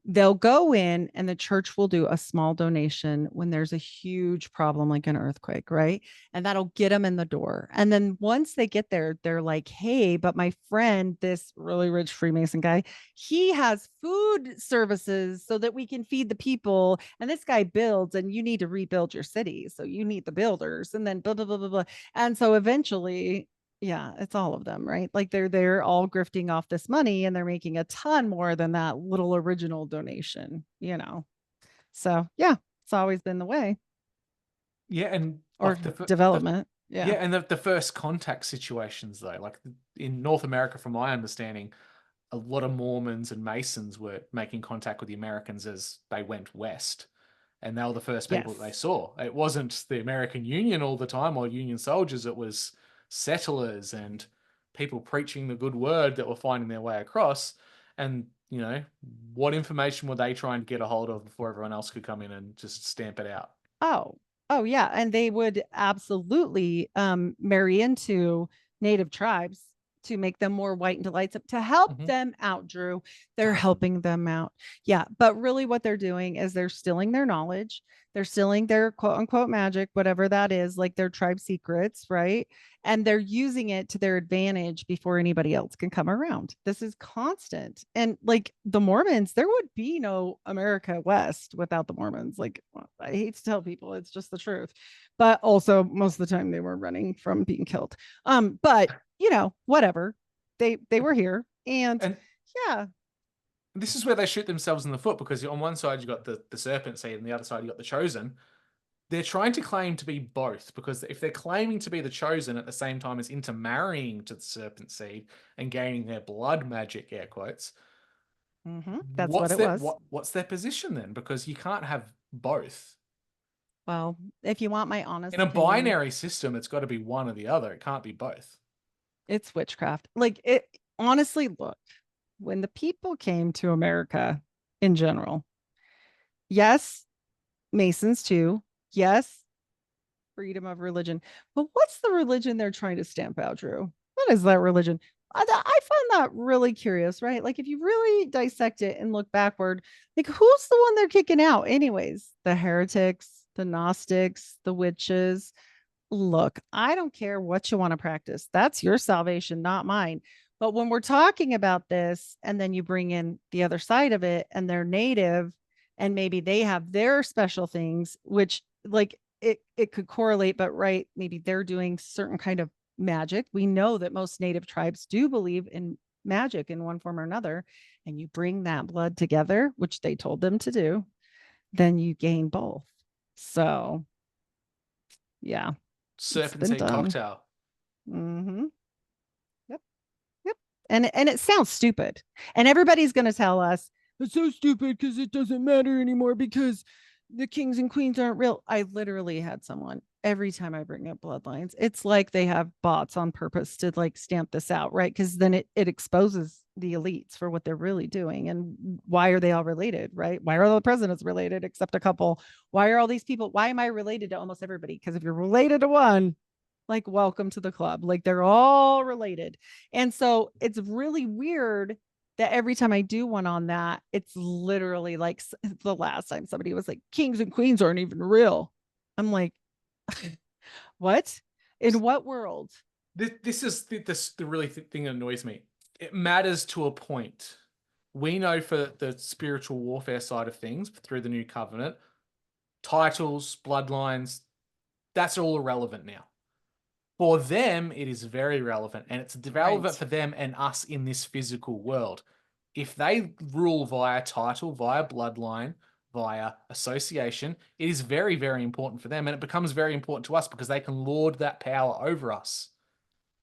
they'll go in and the church will do a small donation when there's a huge problem like an earthquake, right? And that'll get them in the door. And then once they get there, they're like, hey, but my friend, this really rich Freemason guy, he has food services so that we can feed the people. And this guy builds, and you need to rebuild your city. So you need the builders, and then blah, blah, blah, blah, blah. And so eventually, yeah, it's all of them, right? Like they're all grifting off this money and they're making a ton more than that little original donation. So yeah, it's always been the way, Yeah, and or like the development. Yeah. yeah, and the first contact situations though, like in North America, from my understanding, a lot of Mormons and Masons were making contact with the Americans as they went west. And they were the first people that they Yes. saw. It wasn't the American Union all the time or Union soldiers, it was settlers and people preaching the good word that were finding their way across. And, what information were they trying to get a hold of before everyone else could come in and just stamp it out? Oh, oh yeah. And they would absolutely marry into native tribes to make them more white and delightsome to help Mm-hmm. them out, Drew. To They're help them. helping them out. Yeah. But really what they're doing is they're stealing their knowledge. They're stealing their quote unquote magic, whatever that is, like their tribe secrets, right? And they're using it to their advantage before anybody else can come around. This is constant. And like the Mormons, there would be no America West without the Mormons. Like, I hate to tell people, it's just the truth. But also, most of the time they were running from being killed. But whatever. They were here. And And yeah, this is where they shoot themselves in the foot because on one side you got the serpent seed and the other side you got the chosen. They're trying to claim to be both because if they're claiming to be the chosen at the same time as intermarrying to the serpent seed and gaining their blood magic, air quotes, that's what what's it their was. what's their position then? Because you can't have both. Well, if you want my honest In a opinion, binary system, it's got to be one or the other. It can't be both. it's witchcraft. Like it honestly, look, when the people came to America in general, yes, Masons too. Yes, freedom of religion. But what's the religion they're trying to stamp out, Drew? What is that religion? I find that really curious, right? Like, if you really dissect it and look backward, like, who's the one they're kicking out, anyways? The heretics, the Gnostics, the witches. Look, I don't care what you want to practice. That's your salvation, not mine. But when we're talking about this, and then you bring in the other side of it, and they're native, and maybe they have their special things, which like it could correlate, but right, maybe they're doing certain kind of magic. We know that most native tribes do believe in magic in one form or another, and you bring that blood together, which they told them to do, then you gain both. So yeah, it's Serpent been seed done. cocktail. Mm-hmm. Yep. Yep. And it sounds stupid. And everybody's going to tell us it's so stupid because it doesn't matter anymore because the kings and queens aren't real. I literally had someone every time I bring up bloodlines, it's like they have bots on purpose to like stamp this out, right? Because then it exposes the elites for what they're really doing. And why are they all related, right? Why are all the presidents related except a couple? Why are all these people? Why am I related to almost everybody? Because if you're related to one, like welcome to the club. Like they're all related. And so it's really weird that every time I do one on that, it's literally like the last time somebody was like, kings and queens aren't even real. I'm like, what? In what world? This is the really thing that annoys me. It matters to a point. We know for the spiritual warfare side of things through the new covenant, titles, bloodlines, that's all irrelevant now. For them, it is very relevant, and it's relevant Right. for them and us in this physical world. If they rule via title, via bloodline, via association, it is very, very important for them, and it becomes very important to us because they can lord that power over us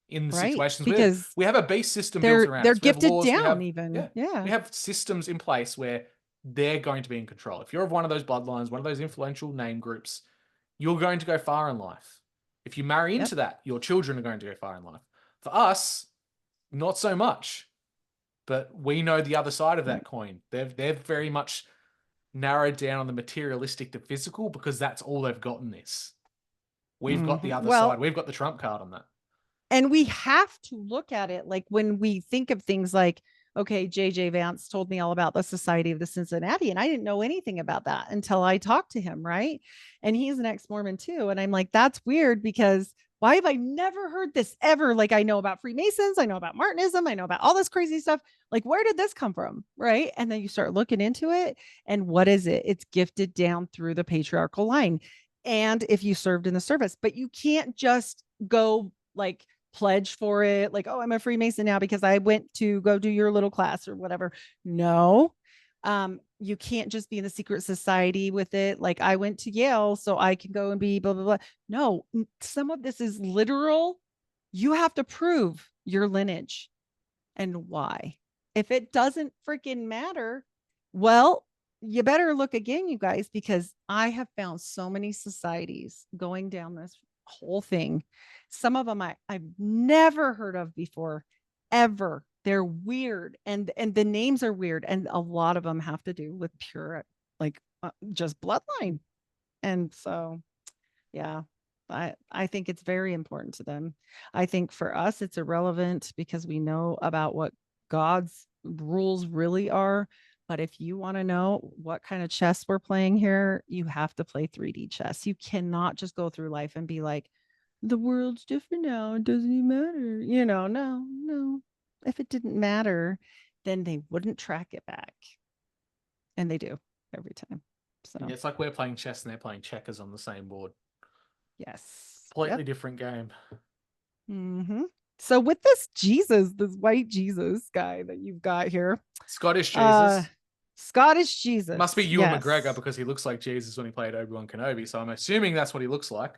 in the Right. situations where Because we have a beast system built they're around they're us. We have gifted laws, down even. we Yeah. have systems in place where they're going to be in control. If you're of one of those bloodlines, one of those influential name groups, you're going to go far in life. If you marry Yep. into that, your children are going to go far in life. For us, not so much. But we know the other side of Yep. that coin. They're very much narrowed down on the materialistic to physical because that's all they've got in this. We've got the other Well, side. We've got the trump card on that. and we have to look at it like when we think of things like, okay, JJ Vance told me all about the Society of the Cincinnati, and I didn't know anything about that until I talked to him, right? And he's an ex-Mormon too. And I'm like, that's weird, because why have I never heard this ever? Like, I know about Freemasons, I know about Martinism, I know about all this crazy stuff. Like, where did this come from? Right. And then you start looking into it, and what is it? It's gifted down through the patriarchal line. And if you served in the service, but you can't just go like pledge for it, like, oh, I'm a Freemason now because I went to go do your little class or whatever. No, you can't just be in the secret society with it. Like, I went to Yale, so I can go and be blah blah blah. No, some of this is literal. You have to prove your lineage and why. If it doesn't freaking matter, well, you better look again, you guys, because I have found so many societies going down this whole thing. Some of them I've never heard of before, ever. They're weird, and the names are weird, and a lot of them have to do with pure, like, just bloodline. And so, yeah, I think it's very important to them. I think for us it's irrelevant because we know about what God's rules really are. But if you want to know what kind of chess we're playing here, you have to play 3D chess. You cannot just go through life and be like, the world's different now. It doesn't even matter. No, no. If it didn't matter, then they wouldn't track it back. And they do every time. So, Yeah, it's like we're playing chess and they're playing checkers on the same board. yes. Completely Yep. different game. So with this Jesus, this white Jesus guy that you've got here, Scottish uh, Jesus. Scottish Jesus, Must be Ewan McGregor yes. because he looks like Jesus when he played Obi-Wan Kenobi. So I'm assuming that's what he looks like.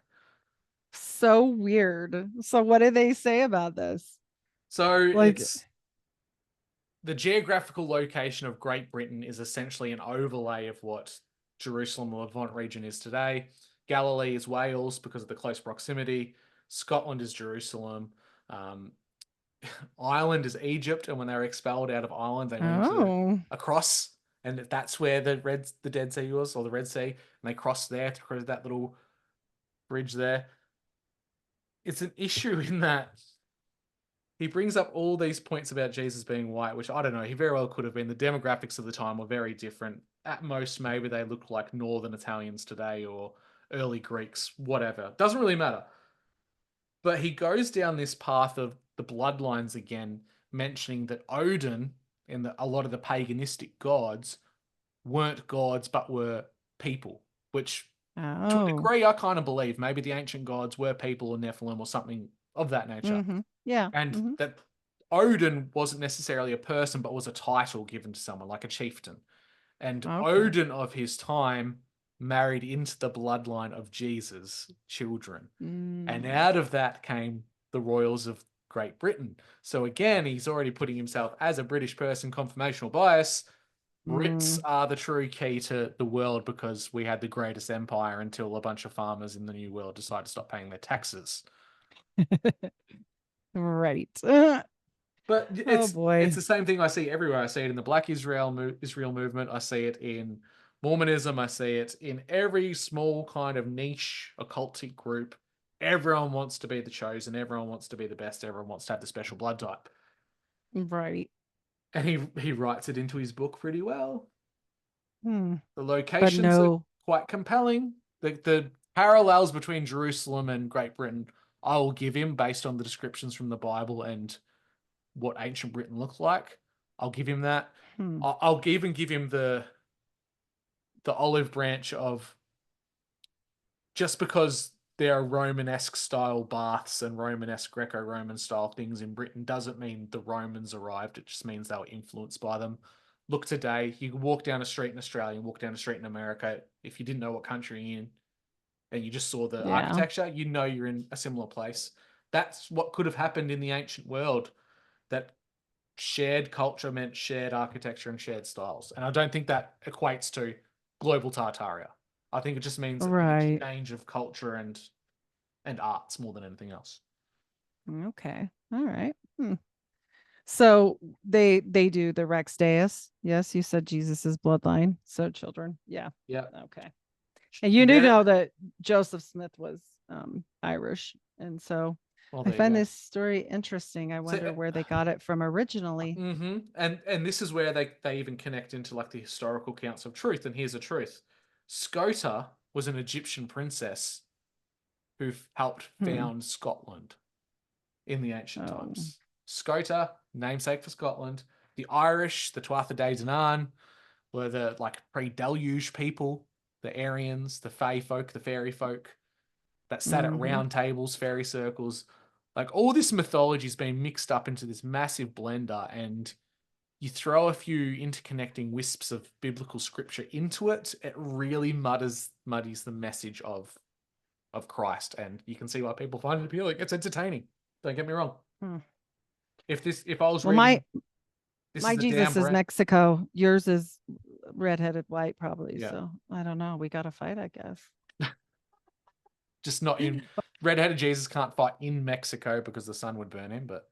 So weird. So what do they say about this? So Like, it's the geographical location of Great Britain is essentially an overlay of what Jerusalem or Levant region is today. Galilee is Wales because of the close proximity. Scotland is Jerusalem. Um, Ireland is Egypt, and when they were expelled out of Ireland, they went oh, across, and that's where the Dead Sea was, or the Red Sea, and they crossed there to create that little bridge there. It's an issue in that he brings up all these points about Jesus being white, which I don't know. He very well could have been. The demographics of the time were very different. At most, maybe they looked like Northern Italians today or early Greeks, whatever. Doesn't really matter. But he goes down this path of the bloodlines again, mentioning that Odin and a lot of the paganistic gods weren't gods but were people, which to a oh, degree I kind of believe. Maybe the ancient gods were people or Nephilim or something of that nature. yeah, And that Odin wasn't necessarily a person but was a title given to someone, like a chieftain. And okay, Odin of his time married into the bloodline of Jesus' children. And mm, out of that came the royals of Great Britain. So again, he's already putting himself as a British person, confirmational bias. Brits mm. are the true key to the world because we had the greatest empire until a bunch of farmers in the New World decided to stop paying their taxes. Right. But Oh it's boy. the same thing I see everywhere. I see it in the Black Israel movement. I see it in Mormonism. I see it in every small kind of niche occultic group. Everyone wants to be the chosen. Everyone wants to be the best. Everyone wants to have the special blood type. Right. And he writes it into his book pretty well. Hmm. The But locations are no. quite compelling. The parallels between Jerusalem and Great Britain, I will give him based on the descriptions from the Bible and what ancient Britain looked like. I'll give him that. Hmm. I'll even give him the olive branch of just because there are Romanesque style baths and Romanesque Greco-Roman style things in Britain doesn't mean the Romans arrived. It just means they were influenced by them. Look today, you can walk down a street in Australia and walk down a street in America. If you didn't know what country you're in and you just saw the Yeah. architecture, you know you're in a similar place. That's what could have happened in the ancient world. That shared culture meant shared architecture and shared styles. And I don't think that equates to global Tartaria. I think it just means an Right. exchange of culture and arts more than anything else. Okay. All right. Hmm. So they do the Rex Deus. Yes, you said Jesus's bloodline. So children. Yeah. Yeah. Okay. And you do Very know that Joseph Smith was Irish. And so well, I there you find go. this story interesting. I So, wonder where they got it from originally. and this is where they even connect into like the historical counts of truth. And here's the truth: Scota was an Egyptian princess who helped Hmm. found Scotland in the ancient Oh. times. Scota, namesake for Scotland. The Irish, the Tuatha De Danann, were the like pre-deluge people, the Aryans, the Fae folk, the fairy folk that sat at Mm-hmm. round tables, fairy circles. Like all this mythology's been mixed up into this massive blender, and you throw a few interconnecting wisps of biblical scripture into it, it really muddies the message of Christ, and you can see why people find it appealing. It's entertaining. Don't get me wrong. Hmm. If I was Well, my reading, this is my the damn Jesus is brand. Mexico. Yours is redheaded white, probably. Yeah, So I don't know. We got to fight, I guess. just not in. Redheaded Jesus can't fight in Mexico because the sun would burn him. But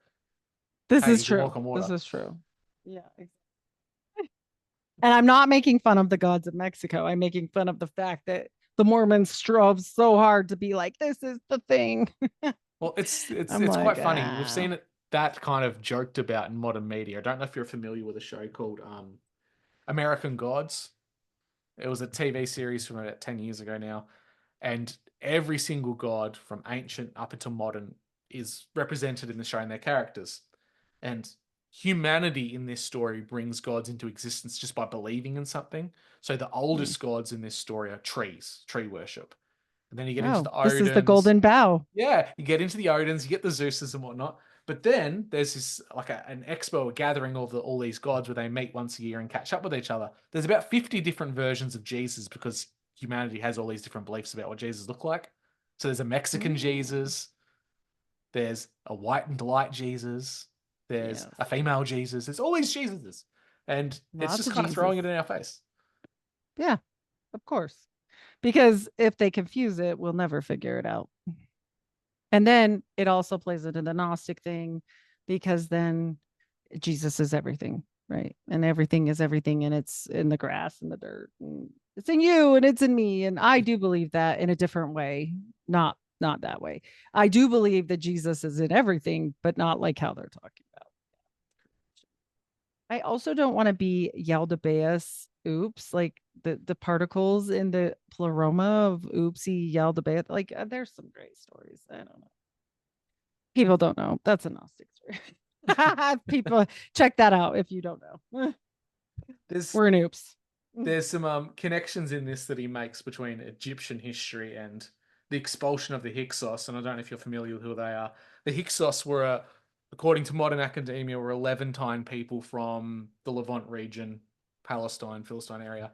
This hey, is he's a true. walk on This water. is true. Yeah. And I'm not making fun of the gods of Mexico. I'm making fun of the fact that the Mormons strove so hard to be like, this is the thing. Well, it's I'm it's quite like, funny. We've seen it that kind of joked about in modern media. I don't know if you're familiar with a show called American Gods. It was a TV series from about 10 years ago now, and every single god from ancient up until modern is represented in the show and their characters. And humanity in this story brings gods into existence just by believing in something. So the hmm. oldest gods in this story are trees, tree worship. And then you get into Oh, the this is the Odins. golden bough. Yeah, you get into the Odins, you get the Zeuses and whatnot. But then there's this like an expo, a gathering of all these gods where they meet once a year and catch up with each other. There's about 50 different versions of Jesus because humanity has all these different beliefs about what Jesus looked like. So there's a Mexican Mm, Jesus, there's a white and light Jesus, there's yes. a female Jesus, there's all these Jesuses. And it's Lots just of kind of Jesus. throwing it in our face. Yeah, of course. Because if they confuse it, we'll never figure it out. And then it also plays into the Gnostic thing because then Jesus is everything, right? And everything is everything, and it's in the grass and the dirt, and it's in you and it's in me. And I do believe that in a different way, not that way. I do believe that Jesus is in everything, but not like how they're talking about. I also don't want to be Yaldabaoth. Oops, like the particles in the pleroma of oopsie Yaldabaoth. Like there's some great stories. I don't know. People don't know. That's a Gnostic story. People check that out if you don't know. There's We're an oops. there's some connections in this that he makes between Egyptian history and the expulsion of the Hyksos. And I don't know if you're familiar with who they are. The Hyksos were, according to modern academia, were Levantine people from the Levant region, Palestine, Philistine area,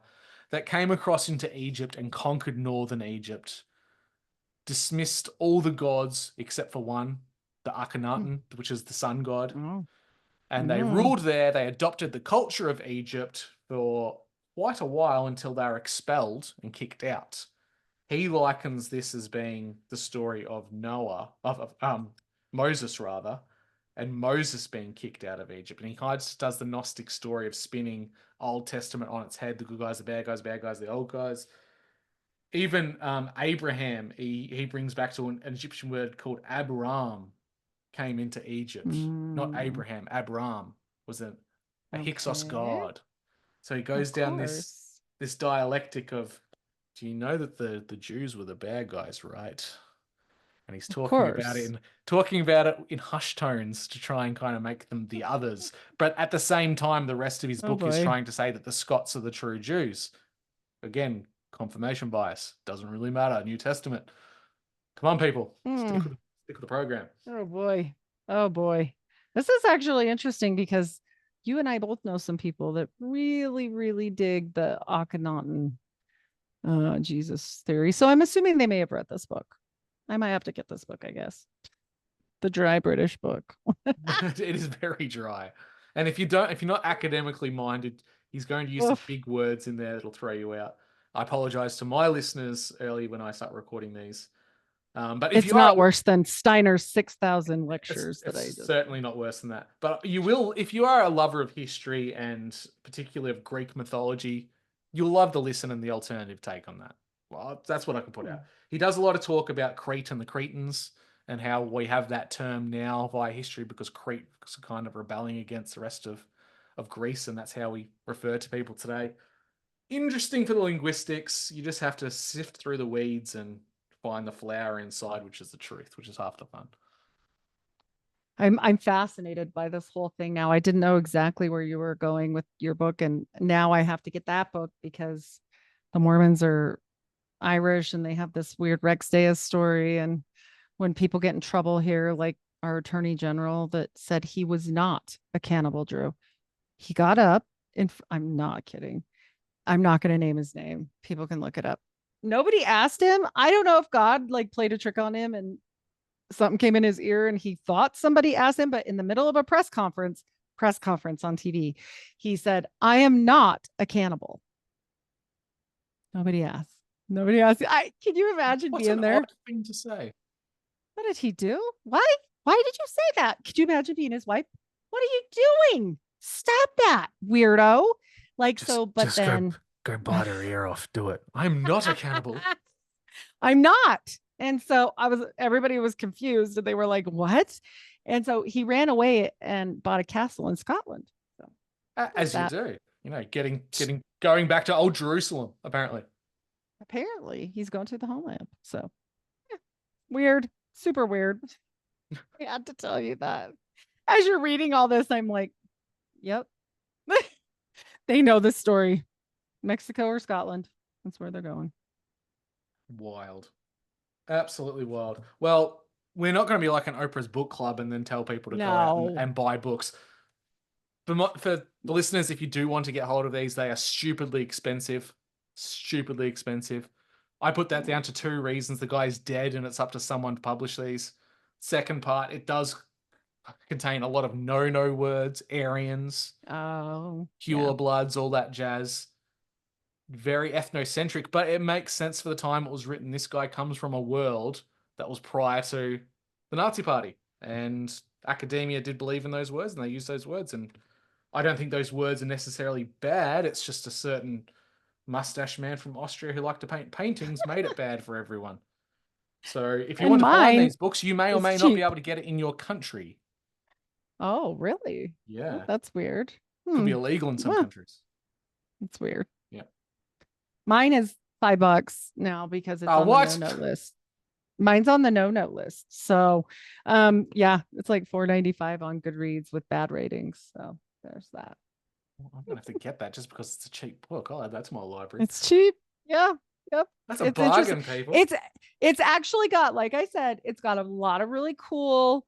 that came across into Egypt and conquered northern Egypt, dismissed all the gods except for one, the Akhenaten, which is the sun god, Oh. and they Mm. ruled there. They adopted the culture of Egypt for quite a while until they were expelled and kicked out. He likens this as being the story of Noah, of Moses rather, and Moses being kicked out of Egypt. And he kind of just does the Gnostic story of spinning Old Testament on its head: the good guys, the bad guys, the old guys. Even Abraham, he brings back to an Egyptian word called Abram, came into Egypt. Not Mm. Abraham, Abram was a Hyksos Okay. god. So he Of goes down course. this dialectic of, do you know that the Jews were the bad guys, right? And he's Of talking course. talking about it in hushed tones to try and kind of make them the others. But at the same time, the rest of his Oh book is boy. trying to say that the Scots are the true Jews. Again, confirmation bias. Doesn't really matter. New Testament. Come on, people. Mm. Stick with the program. Oh boy. Oh boy. This is actually interesting because you and I both know some people that really, really dig the Akhenaten Jesus theory. So I'm assuming they may have read this book. I might have to get this book, I guess. The dry British book. It is very dry. And if you're not academically minded, he's going to use some Oof. big words in there that'll throw you out. I apologize to my listeners early when I start recording these. But if It's you are, not worse than Steiner's 6,000 it's lectures that it's I just. certainly not worse than that. But you will, if you are a lover of history and particularly of Greek mythology, you'll love the listen and the alternative take on that. Well, that's what I can put out. He does a lot of talk about Crete and the Cretans and how we have that term now via history because Crete was kind of rebelling against the rest of Greece, and that's how we refer to people today. Interesting for the linguistics. You just have to sift through the weeds and find the flower inside, which is the truth, which is half the fun. I'm fascinated by this whole thing now. I didn't know exactly where you were going with your book, and now I have to get that book because the Mormons are Irish and they have this weird Rex Deus story. And when people get in trouble here, like our attorney general that said he was not a cannibal, Drew, he got up and I'm not kidding. I'm not going to name his name. People can look it up. Nobody asked him. I don't know if God like played a trick on him and something came in his ear and he thought somebody asked him, but in the middle of a press conference on TV, he said, "I am not a cannibal." Nobody asked. Nobody asked. Can you imagine What's an being there? odd thing to say? What did he do? Why? Why did you say that? Could you imagine being his wife? What are you doing? Stop that, weirdo. Like Just so, but just then go bite her ear off. Do it. I'm not a cannibal. I'm not. And so everybody was confused and they were like, what? And so he ran away and bought a castle in Scotland. So As you that do. You know, getting going back to old Jerusalem, apparently. apparently he's going to the homeland. So yeah, weird, super weird. I had to tell you that. As you're reading all this, I'm like, yep, they know this story. Mexico or Scotland. That's where they're going. Wild. Absolutely wild. Well, we're not going to be like an Oprah's book club and then tell people to go out No. and buy books. For the listeners, if you do want to get hold of these, they are stupidly expensive. Stupidly expensive. I put that down to two reasons. The guy's dead and it's up to someone to publish these. Second part, it does contain a lot of no words, Aryans, Oh, pure yeah. bloods, all that jazz. Very ethnocentric, but it makes sense for the time it was written. This guy comes from a world that was prior to the Nazi Party, and academia did believe in those words, and they used those words. And I don't think those words are necessarily bad. It's just a certain mustache man from Austria who liked to paint paintings made it bad for everyone. So if you And want to find mine these books, you may or is may not be cheap. able to get it in your country. Oh, really? Oh, Yeah, that's weird. could be Hmm. illegal in some Well, countries. that's weird. Yeah. Mine is $5 now because it's on the What? no-no list. Mine's on the no-no list. So, yeah, it's like $4.95 on Goodreads with bad ratings. So there's that. I'm gonna have to get that just because it's a cheap book. I'll add that to my library. It's cheap. Yeah. Yep. That's a It's interesting. bargain, people. It's actually got, like I said, it's got a lot of really cool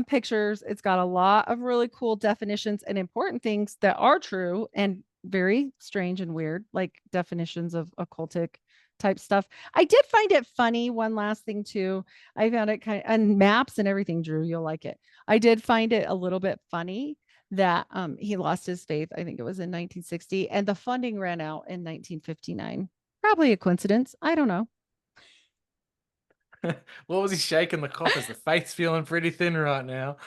pictures. It's got a lot of really cool definitions and important things that are true and very strange and weird, like definitions of occultic type stuff. I did find it funny. One last thing too. I found it kind of, and maps and everything, Drew, you'll like it. I did find it a little bit funny that he lost his faith. I think it was in 1960 and the funding ran out in 1959. Probably a coincidence. I don't know. What was he shaking the coffers? The faith's feeling pretty thin right now.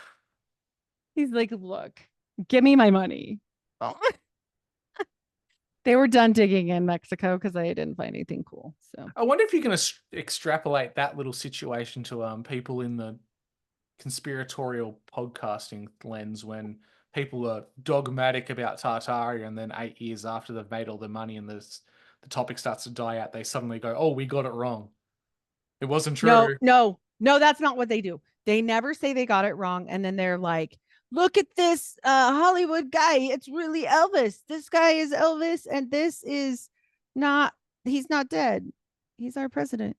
He's like, look, give me my money. Oh. They were done digging in Mexico because I didn't find anything cool. So I wonder if you can extrapolate that little situation to people in the conspiratorial podcasting lens when people are dogmatic about Tartaria and then 8 years after they've made all the money and the topic starts to die out, they suddenly go, "Oh, we got it wrong. It wasn't no, true." no, no, that's not what they do. They never say they got it wrong. And then they're like, look at this Hollywood guy. It's really Elvis. This guy is Elvis, and this is not, he's not dead. He's our president.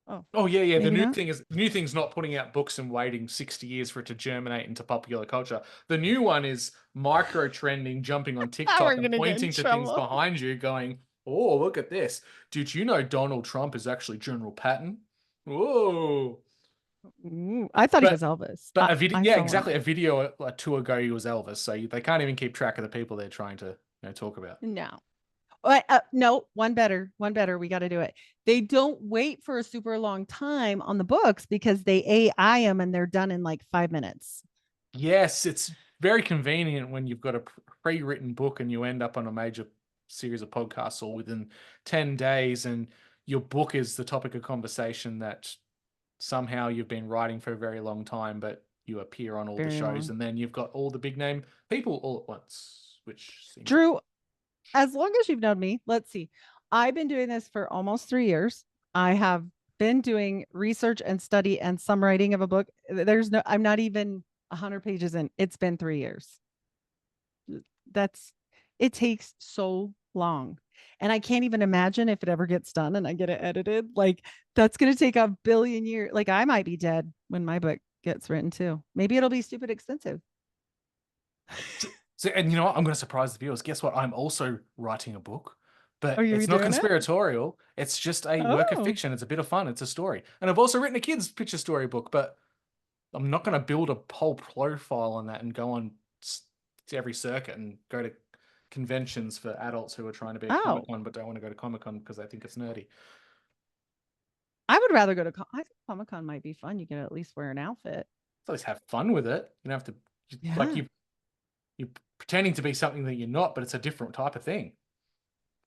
Oh, Oh yeah, yeah. maybe not. The new thing's not putting out books and waiting 60 years for it to germinate into popular culture. The new one is micro trending, jumping on We're TikTok and gonna get in pointing to things trouble. behind you, going, "Oh, look at this! Did you know Donald Trump is actually General Patton?" Whoa! Ooh, I thought he But was Elvis. but a video, I yeah, saw him. exactly. A video or two ago, he was Elvis, so they can't even keep track of the people they're trying to talk about. No. No, one better, one better. We got to do it. They don't wait for a super long time on the books because they AI them and they're done in like 5 minutes. Yes, it's very convenient when you've got a pre-written book and you end up on a major series of podcasts all within 10 days, and your book is the topic of conversation that somehow you've been writing for a very long time, but you appear on all the Very shows, long. and then you've got all the big name people all at once, which seems like Drew, as long as you've known me, let's see. I've been doing this for almost 3 years. I have been doing research and study and some writing of a book. I'm not even 100 pages in. It's been 3 years. That's, it takes so long. And I can't even imagine if it ever gets done and I get it edited. Like, that's going to take a billion years. Like, I might be dead when my book gets written too. Maybe it'll be stupid expensive. so. And you know what? I'm going to surprise the viewers. Guess what? I'm also writing a book, Are but you it's not redoing it? conspiratorial. It's just a work of Oh, fiction. It's a bit of fun. It's a story, and I've also written a kids' picture story book, but I'm not going to build a whole profile on that and go on to every circuit and go to conventions for adults who are trying to be at Comic oh, Con but don't want to go to Comic Con because they think it's nerdy. I would rather go to, I think Comic Con might be fun. You can at least wear an outfit. So let's have fun with it. You don't have to like Yeah. you're pretending to be something that you're not, but it's a different type of thing.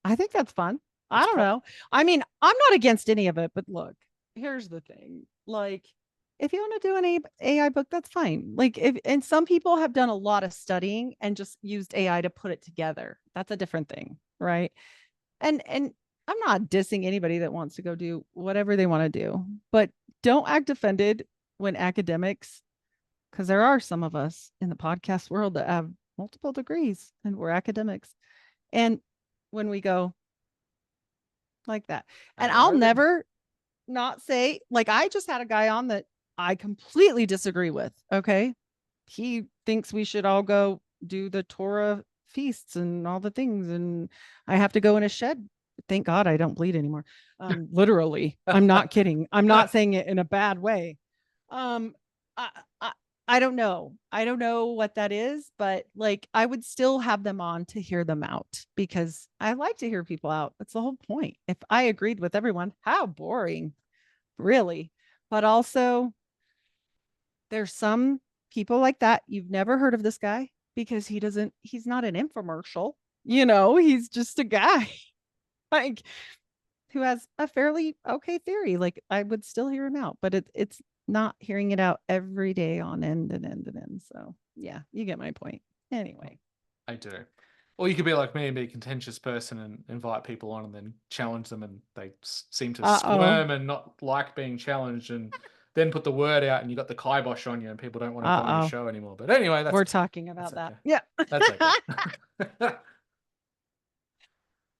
I think that's fun. I It's don't pro- know. I mean, I'm not against any of it, but look, here's the thing. Like, if you want to do an AI book, that's fine. Like, if, and some people have done a lot of studying and just used AI to put it together. That's a different thing, right? And I'm not dissing anybody that wants to go do whatever they want to do, but don't act offended when academics, because there are some of us in the podcast world that have multiple degrees and we're academics. And when we go, like that. And I'll AI written. never not say, like, I just had a guy on that I completely disagree with. Okay. He thinks we should all go do the Torah feasts and all the things. And I have to go in a shed. Thank God I don't bleed anymore. Literally, I'm not kidding. I'm not saying it in a bad way. Um, I, I, I don't know. I don't know what that is, but like I would still have them on to hear them out because I like to hear people out. That's the whole point. If I agreed with everyone, how boring, really. But also, there's some people like that. You've never heard of this guy because he's not an infomercial. He's just a guy like who has a fairly okay theory. Like I would still hear him out, but it's not hearing it out every day on end and end and end. So yeah, you get my point. Anyway. I do. Or you could be like me and be a contentious person and invite people on and then challenge them and they seem to Uh-oh. squirm and not like being challenged and then put the word out and you got the kibosh on you and people don't want to go on your Uh-oh. show anymore. But anyway, We're talking that's about that. okay. Yeah. That's okay.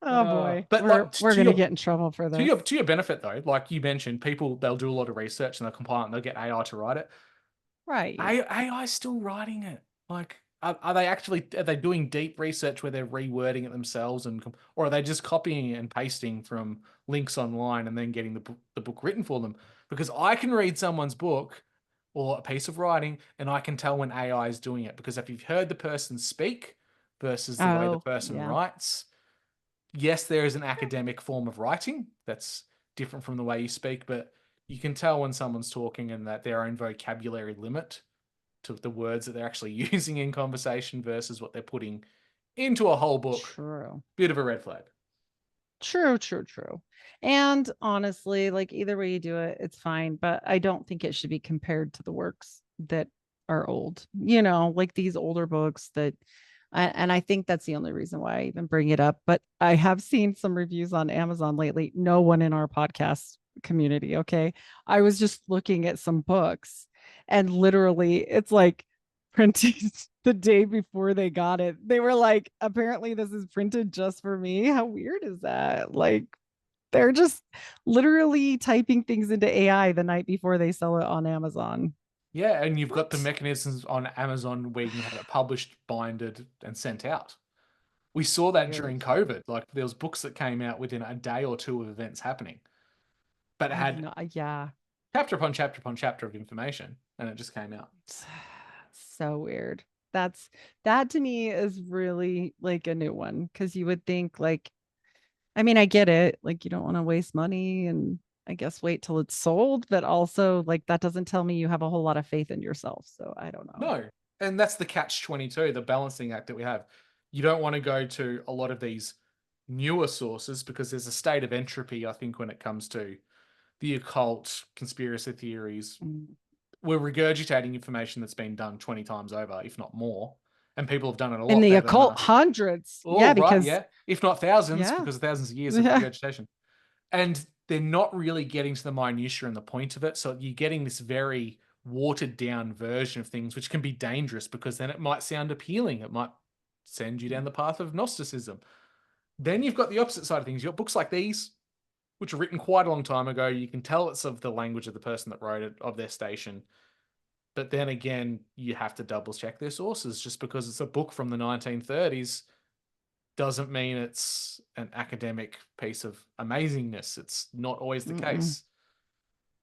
Oh boy. But We're like we're gonna get in trouble for to this. your benefit though, like you mentioned, people they'll do a lot of research and they'll compile it and they'll get AI to write it. Right. AI is still writing it. Like, are they actually are they doing deep research where they're rewording it themselves or are they just copying and pasting from links online and then getting the book written for them? Because I can read someone's book or a piece of writing and I can tell when AI is doing it because if you've heard the person speak versus the way the Oh, person yeah. writes, yes, there is an academic form of writing that's different from the way you speak, but you can tell when someone's talking and that their own vocabulary limit to the words that they're actually using in conversation versus what they're putting into a whole book. True. Bit of a red flag. True, true, true. And honestly, like either way you do it, it's fine. But I don't think it should be compared to the works that are old, like these older books and I think that's the only reason why I even bring it up. But I have seen some reviews on Amazon lately. No one in our podcast community. Okay. I was just looking at some books and literally it's like printed the day before they got it. They were like, apparently this is printed just for me. How weird is that? Like they're just literally typing things into AI the night before they sell it on Amazon. Yeah, and you've got the What? mechanisms on Amazon where you can have it published, binded, and sent out. We saw that Very during funny. COVID. Like there was books that came out within a day or two of events happening, but it I've had not, yeah. chapter upon chapter upon chapter of information, and it just came out. So weird. That to me is really like a new one because you would think like I mean, I get it. Like, you don't want to waste money and I guess wait till it's sold, but also like that doesn't tell me you have a whole lot of faith in yourself. So I don't know. No. And that's the catch 22, the balancing act that we have. You don't want to go to a lot of these newer sources because there's a state of entropy, I think, when it comes to the occult, conspiracy theories. Mm. We're regurgitating information that's been done 20 times over, if not more. And people have done it a In lot the better than occult us. hundreds. Oh, Yeah, right, because yeah. If not thousands, yeah. because of thousands of years of Yeah. regurgitation. And they're not really getting to the minutiae and the point of it. So you're getting this very watered down version of things, which can be dangerous because then it might sound appealing. It might send you down the path of Gnosticism. Then you've got the opposite side of things. You've got books like these, which are written quite a long time ago. You can tell it's of the language of the person that wrote it, of their station. But then again, you have to double check their sources. Just because it's a book from the 1930s doesn't mean it's an academic piece of amazingness. It's not always the Mm-mm. case.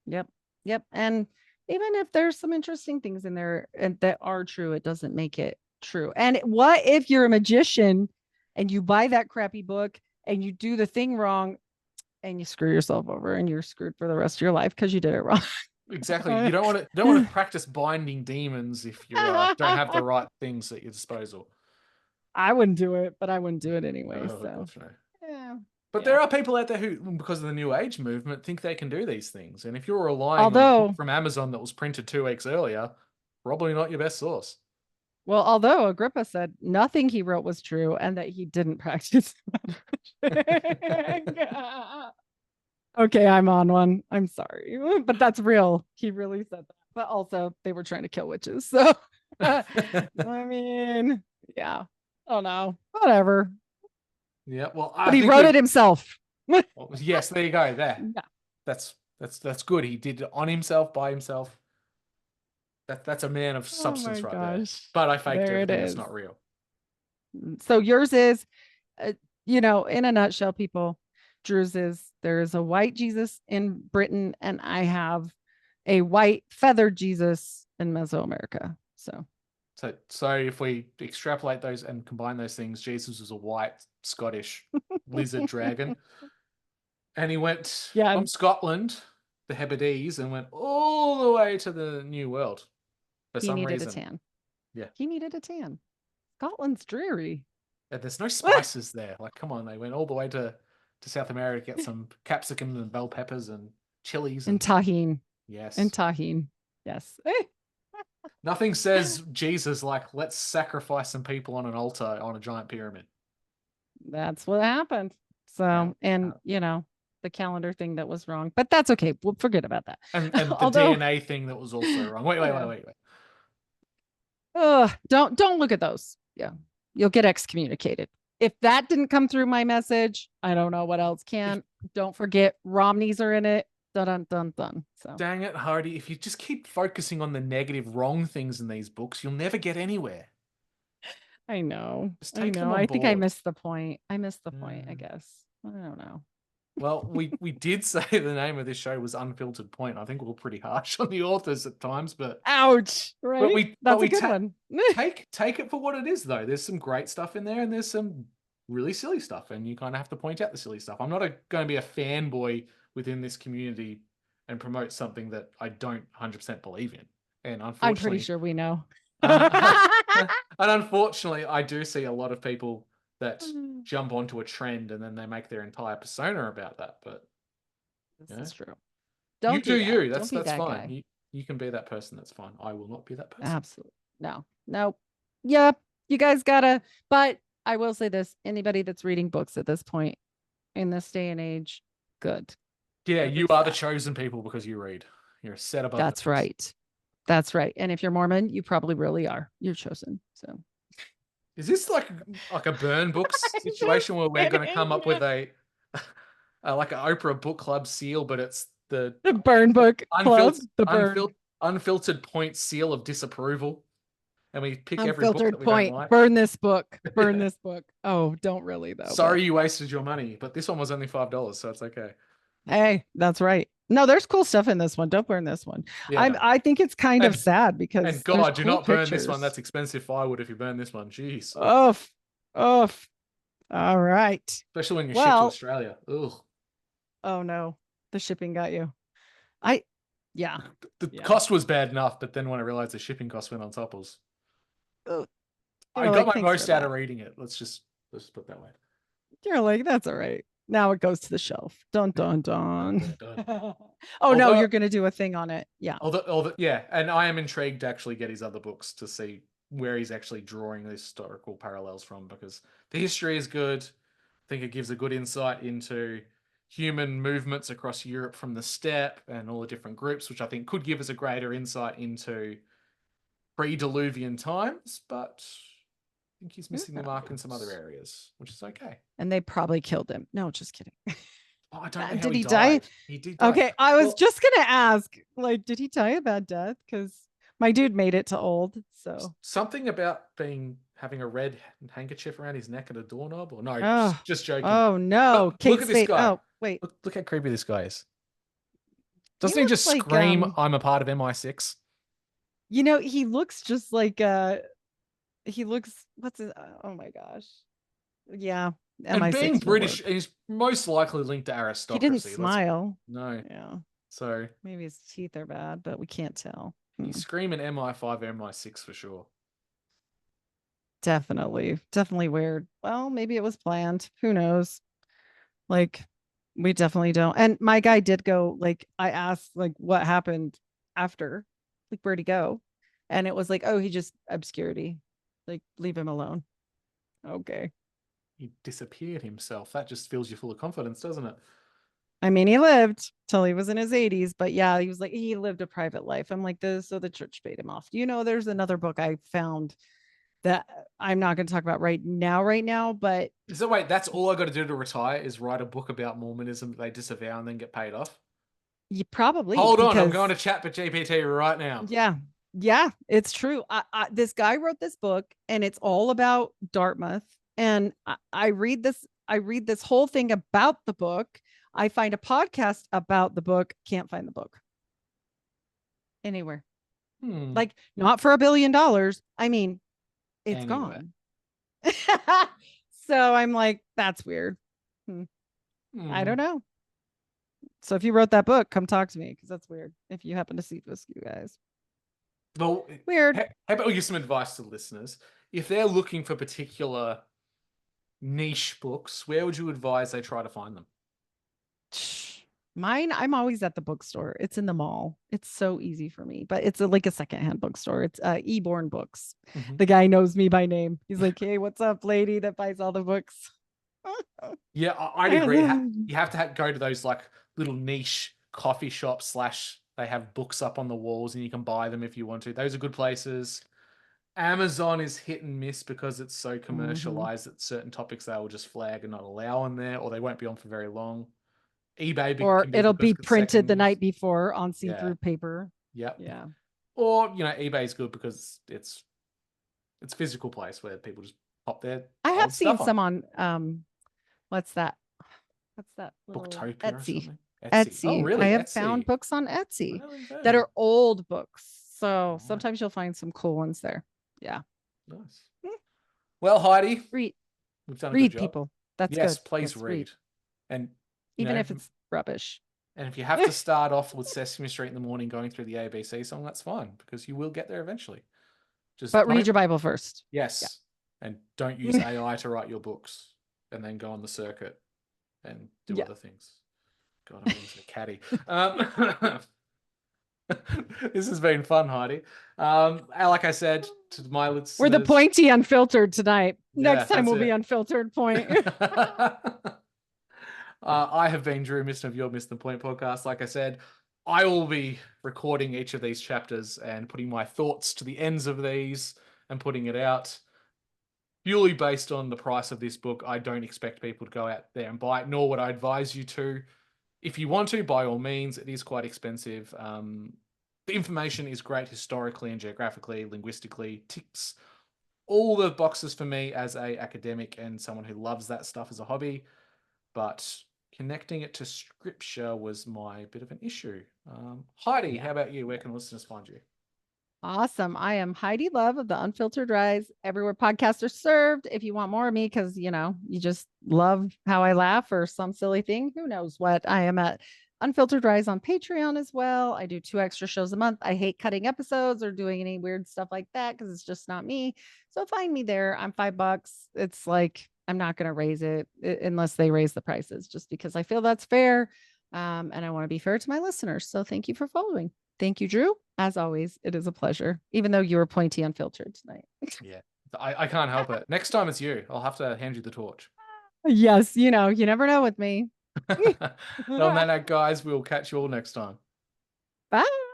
Yep. Yep. And even if there's some interesting things in there and that are true, it doesn't make it true. And what if you're a magician and you buy that crappy book and you do the thing wrong and you screw yourself over and you're screwed for the rest of your life because you did it wrong? Exactly. You don't want to practice binding demons if you don't have the right things at your disposal. I wouldn't do it, but I wouldn't do it anyway. Oh So gosh, no. yeah. But Yeah. there are people out there who, because of the New Age movement, think they can do these things. And if you're relying on a book Although, from Amazon that was printed 2 weeks earlier, probably not your best source. although Agrippa said nothing he wrote was true and that he didn't practice. Okay, I'm on one. I'm sorry, but that's real. He really said that. But also, they were trying to kill witches. So, I mean, yeah. Oh no, whatever. Yeah, well, But I he think wrote we've. it himself. Well, yes, there you go. There, Yeah. that's good. He did it on himself, by himself. That's a man of Oh my substance right there. gosh. But I faked There it everything. It's is. not real. So yours is, uh, in a nutshell, people. Drew's is there is a white Jesus in Britain, and I have a white feathered Jesus in Mesoamerica. So So if we extrapolate those and combine those things, Jesus was a white Scottish lizard dragon, and he went yeah, from Scotland, the Hebrides, and went all the way to the New World for he some needed a reason. tan. Yeah, He needed a tan. Scotland's dreary. and there's no spices there. Like, come on, they went all the way to South America to get some capsicum and bell peppers and chilies And and tahine. And yes. tahine. Yes. Nothing says Jesus like let's sacrifice some people on an altar on a giant pyramid. That's what happened. Yeah. So, and the calendar thing that was wrong, but that's okay. We'll forget about that. And the Although, DNA thing that was also wrong. Wait, wait, wait, yeah. wait, wait. Don't look at those. Yeah. You'll get excommunicated. If that didn't come through my message, I don't know what else can. Don't forget Romneys are in it. Dun dun dun dun. So Dang it, Hardy. If you just keep focusing on the negative, wrong things in these books, you'll never get anywhere. I know. Just I take them know. on I think I board. missed the point. I missed the point, I guess. I don't know. Well, we did say the name of this show was Unfiltered Point. I think we were pretty harsh on the authors at times, but Ouch. Right? That's a good one. take it for what it is though. There's some great stuff in there and there's some really silly stuff, and you kind of have to point out the silly stuff. I'm not going to be a fanboy within this community and promote something that I don't 100% believe in. And I'm pretty unfortunately, sure we know. and unfortunately, I do see a lot of people that jump onto a trend and then they make their entire persona about that. But This is true. you Don't do do that. you. Don't be That's that fine. guy. You can be that person. That's fine. I will not be that person. Absolutely. No. Nope. Yep. You guys gotta, but I will say this, anybody that's reading books at this point in this day and age, good. Yeah, At you least are the that. chosen people because you read. You're set above. That's right. That's right. And if you're Mormon, you probably really are. You're chosen. So is this like a burn books situation where we're going to come up with a like an Oprah book club seal, but it's the burn book club, unfiltered the burn. unfiltered point seal of disapproval, and we pick every book that Unfiltered we don't point. like. Burn this book. Burn this book. Oh, don't really though. Sorry you wasted your money, but this one was only $5, so it's okay. Hey, that's right. No, there's cool stuff in this one. Don't burn this one. Yeah, no. I think it's kind of sad because And there's God, do cool not burn pictures. this one. That's expensive firewood if you burn this one. Jeez. Oh, oh, All right. especially when you're shipped to Well, Australia. Ugh. oh no, the shipping got you. I, yeah, The yeah. cost was bad enough, but then when I realized the shipping cost went on top, Ugh. I You're got like, my thanks for most out of that. reading it. Let's put it that way. You're like, that's all right. Now it goes to the shelf. Dun dun Dun, dun. dun, dun. Oh no, Although you're gonna do a thing on it. Yeah. yeah, and I am intrigued to actually get his other books to see where he's actually drawing the historical parallels from, because the history is good. I think it gives a good insight into human movements across Europe from the steppe and all the different groups, which I think could give us a greater insight into pre-Diluvian times, but I think he's Who missing the mark in some other knows? areas, which is okay. And they probably killed him. No, just kidding. Oh, I don't know how Did he he die? died. He did die. Okay, I was Well, just gonna ask, like, did he die a bad death? Because my dude made it to old. So, something about having a red handkerchief around his neck and a doorknob, or no, oh, just joking. oh no, Look Kate at this Spade. guy. Oh wait, Look how creepy this guy is. he Doesn't he looks just like scream, "I'm a part of MI6"? he looks just like he looks. What's his? Oh my gosh, yeah, And being MI6 will British, work. he's most likely linked to He didn't aristocracy. Let's smile. no. Yeah, So maybe his teeth are bad, but we can't tell. he's screaming MI5, MI6 for sure. Definitely, definitely weird. Well, maybe it was planned. Who knows? Like, we definitely don't. And my guy did go, like, I asked, like, what happened after? Like, where'd he go? And it was like, oh, he just obscurity. Like, leave him alone. Okay. He disappeared himself. That just fills you full of confidence, doesn't it? I mean, he lived till he was in his 80s, but yeah, he was like, he lived a private life. I'm like, this, so the church paid him off. You know, there's another book I found that I'm not going to talk about right now, but So wait, that's all I got to do to retire is write a book about Mormonism that they disavow and then get paid off? you probably Hold on, I'm going because to chat with GPT right now. yeah. Yeah, it's true. This guy wrote this book and it's all about Dartmouth. And I read this whole thing about the book. I find a podcast about the book, can't find the book anywhere. Hmm. Like, not for $1 billion. I mean, it's Anyway. gone. So I'm like, that's weird. I don't know. So if you wrote that book, come talk to me because that's weird. If you happen to see this, you guys. Well, Weird. how about we give some advice to the listeners? If they're looking for particular niche books, where would you advise they try to find them? Mine, I'm always at the bookstore. It's in the mall. It's so easy for me, but it's like a secondhand bookstore. It's Eborn Books. Mhm. The guy knows me by name. He's like, "Hey, what's up, lady that buys all the books?" Yeah, I'd agree. You have to go to those like little niche coffee shops slash they have books up on the walls and you can buy them if you want to. Those are good places. Amazon is hit and miss because it's so Mhm. commercialized that certain topics they will just flag and not allow on there, or they won't be on for very long. eBay Or can be it'll good because be it's second printed the news. night before on Yeah. see-through paper. Yep. Yeah. Or eBay is good because it's a physical place where people just pop their I have old seen stuff on. some on what's that? What's that little Booktopia or Etsy? something. Etsy. Oh, Etsy. I really? have found Etsy. books on Etsy Really that good. are old books. So Right. sometimes you'll find some cool ones there. Yeah. Nice. Well, Heidi, Read we've done a good read job. people. That's Yes, good. please Yes, read. read. And Even if it's rubbish. and if you have to start off with Sesame Street in the morning going through the ABC song, that's fine because you will get there eventually. Just But read don't your Bible first. yes. And don't use Yeah. AI to write your books and then go on the circuit and do Yeah. other things. God, I'm being so catty. Um, this has been fun, Heidi. Like I said to my We're the listeners, pointy unfiltered tonight. yeah, Next time that's we'll be it. unfiltered point. I have been Drew Missen of your Miss the Point podcast. Like I said, I will be recording each of these chapters and putting my thoughts to the ends of these and putting it out. Purely based on the price of this book, I don't expect people to go out there and buy it, nor would I advise you to. If you want to, by all means, it is quite expensive. The information is great historically and geographically, linguistically, ticks all the boxes for me as a academic and someone who loves that stuff as a hobby. But connecting it to scripture was my bit of an issue. Heidi, Yeah. how about you? Where can listeners find you? Awesome. I am Heidi Love of the Unfiltered Rise, everywhere podcasts are served. If you want more of me, because you just love how I laugh or some silly thing, who knows what, I am at Unfiltered Rise on Patreon as well. I do 2 extra shows a month. I hate cutting episodes or doing any weird stuff like that because it's just not me. So find me there. I'm $5. It's like I'm not going to raise it unless they raise the prices, just because I feel that's fair. And I want to be fair to my listeners. So thank you for following. Thank you, Drew. As always, it is a pleasure, even though you were pointy unfiltered tonight. Yeah. I can't help it. Next time it's you. I'll have to hand you the torch. Yes, you never know with me. On that note, guys, we'll catch you all next time. Bye.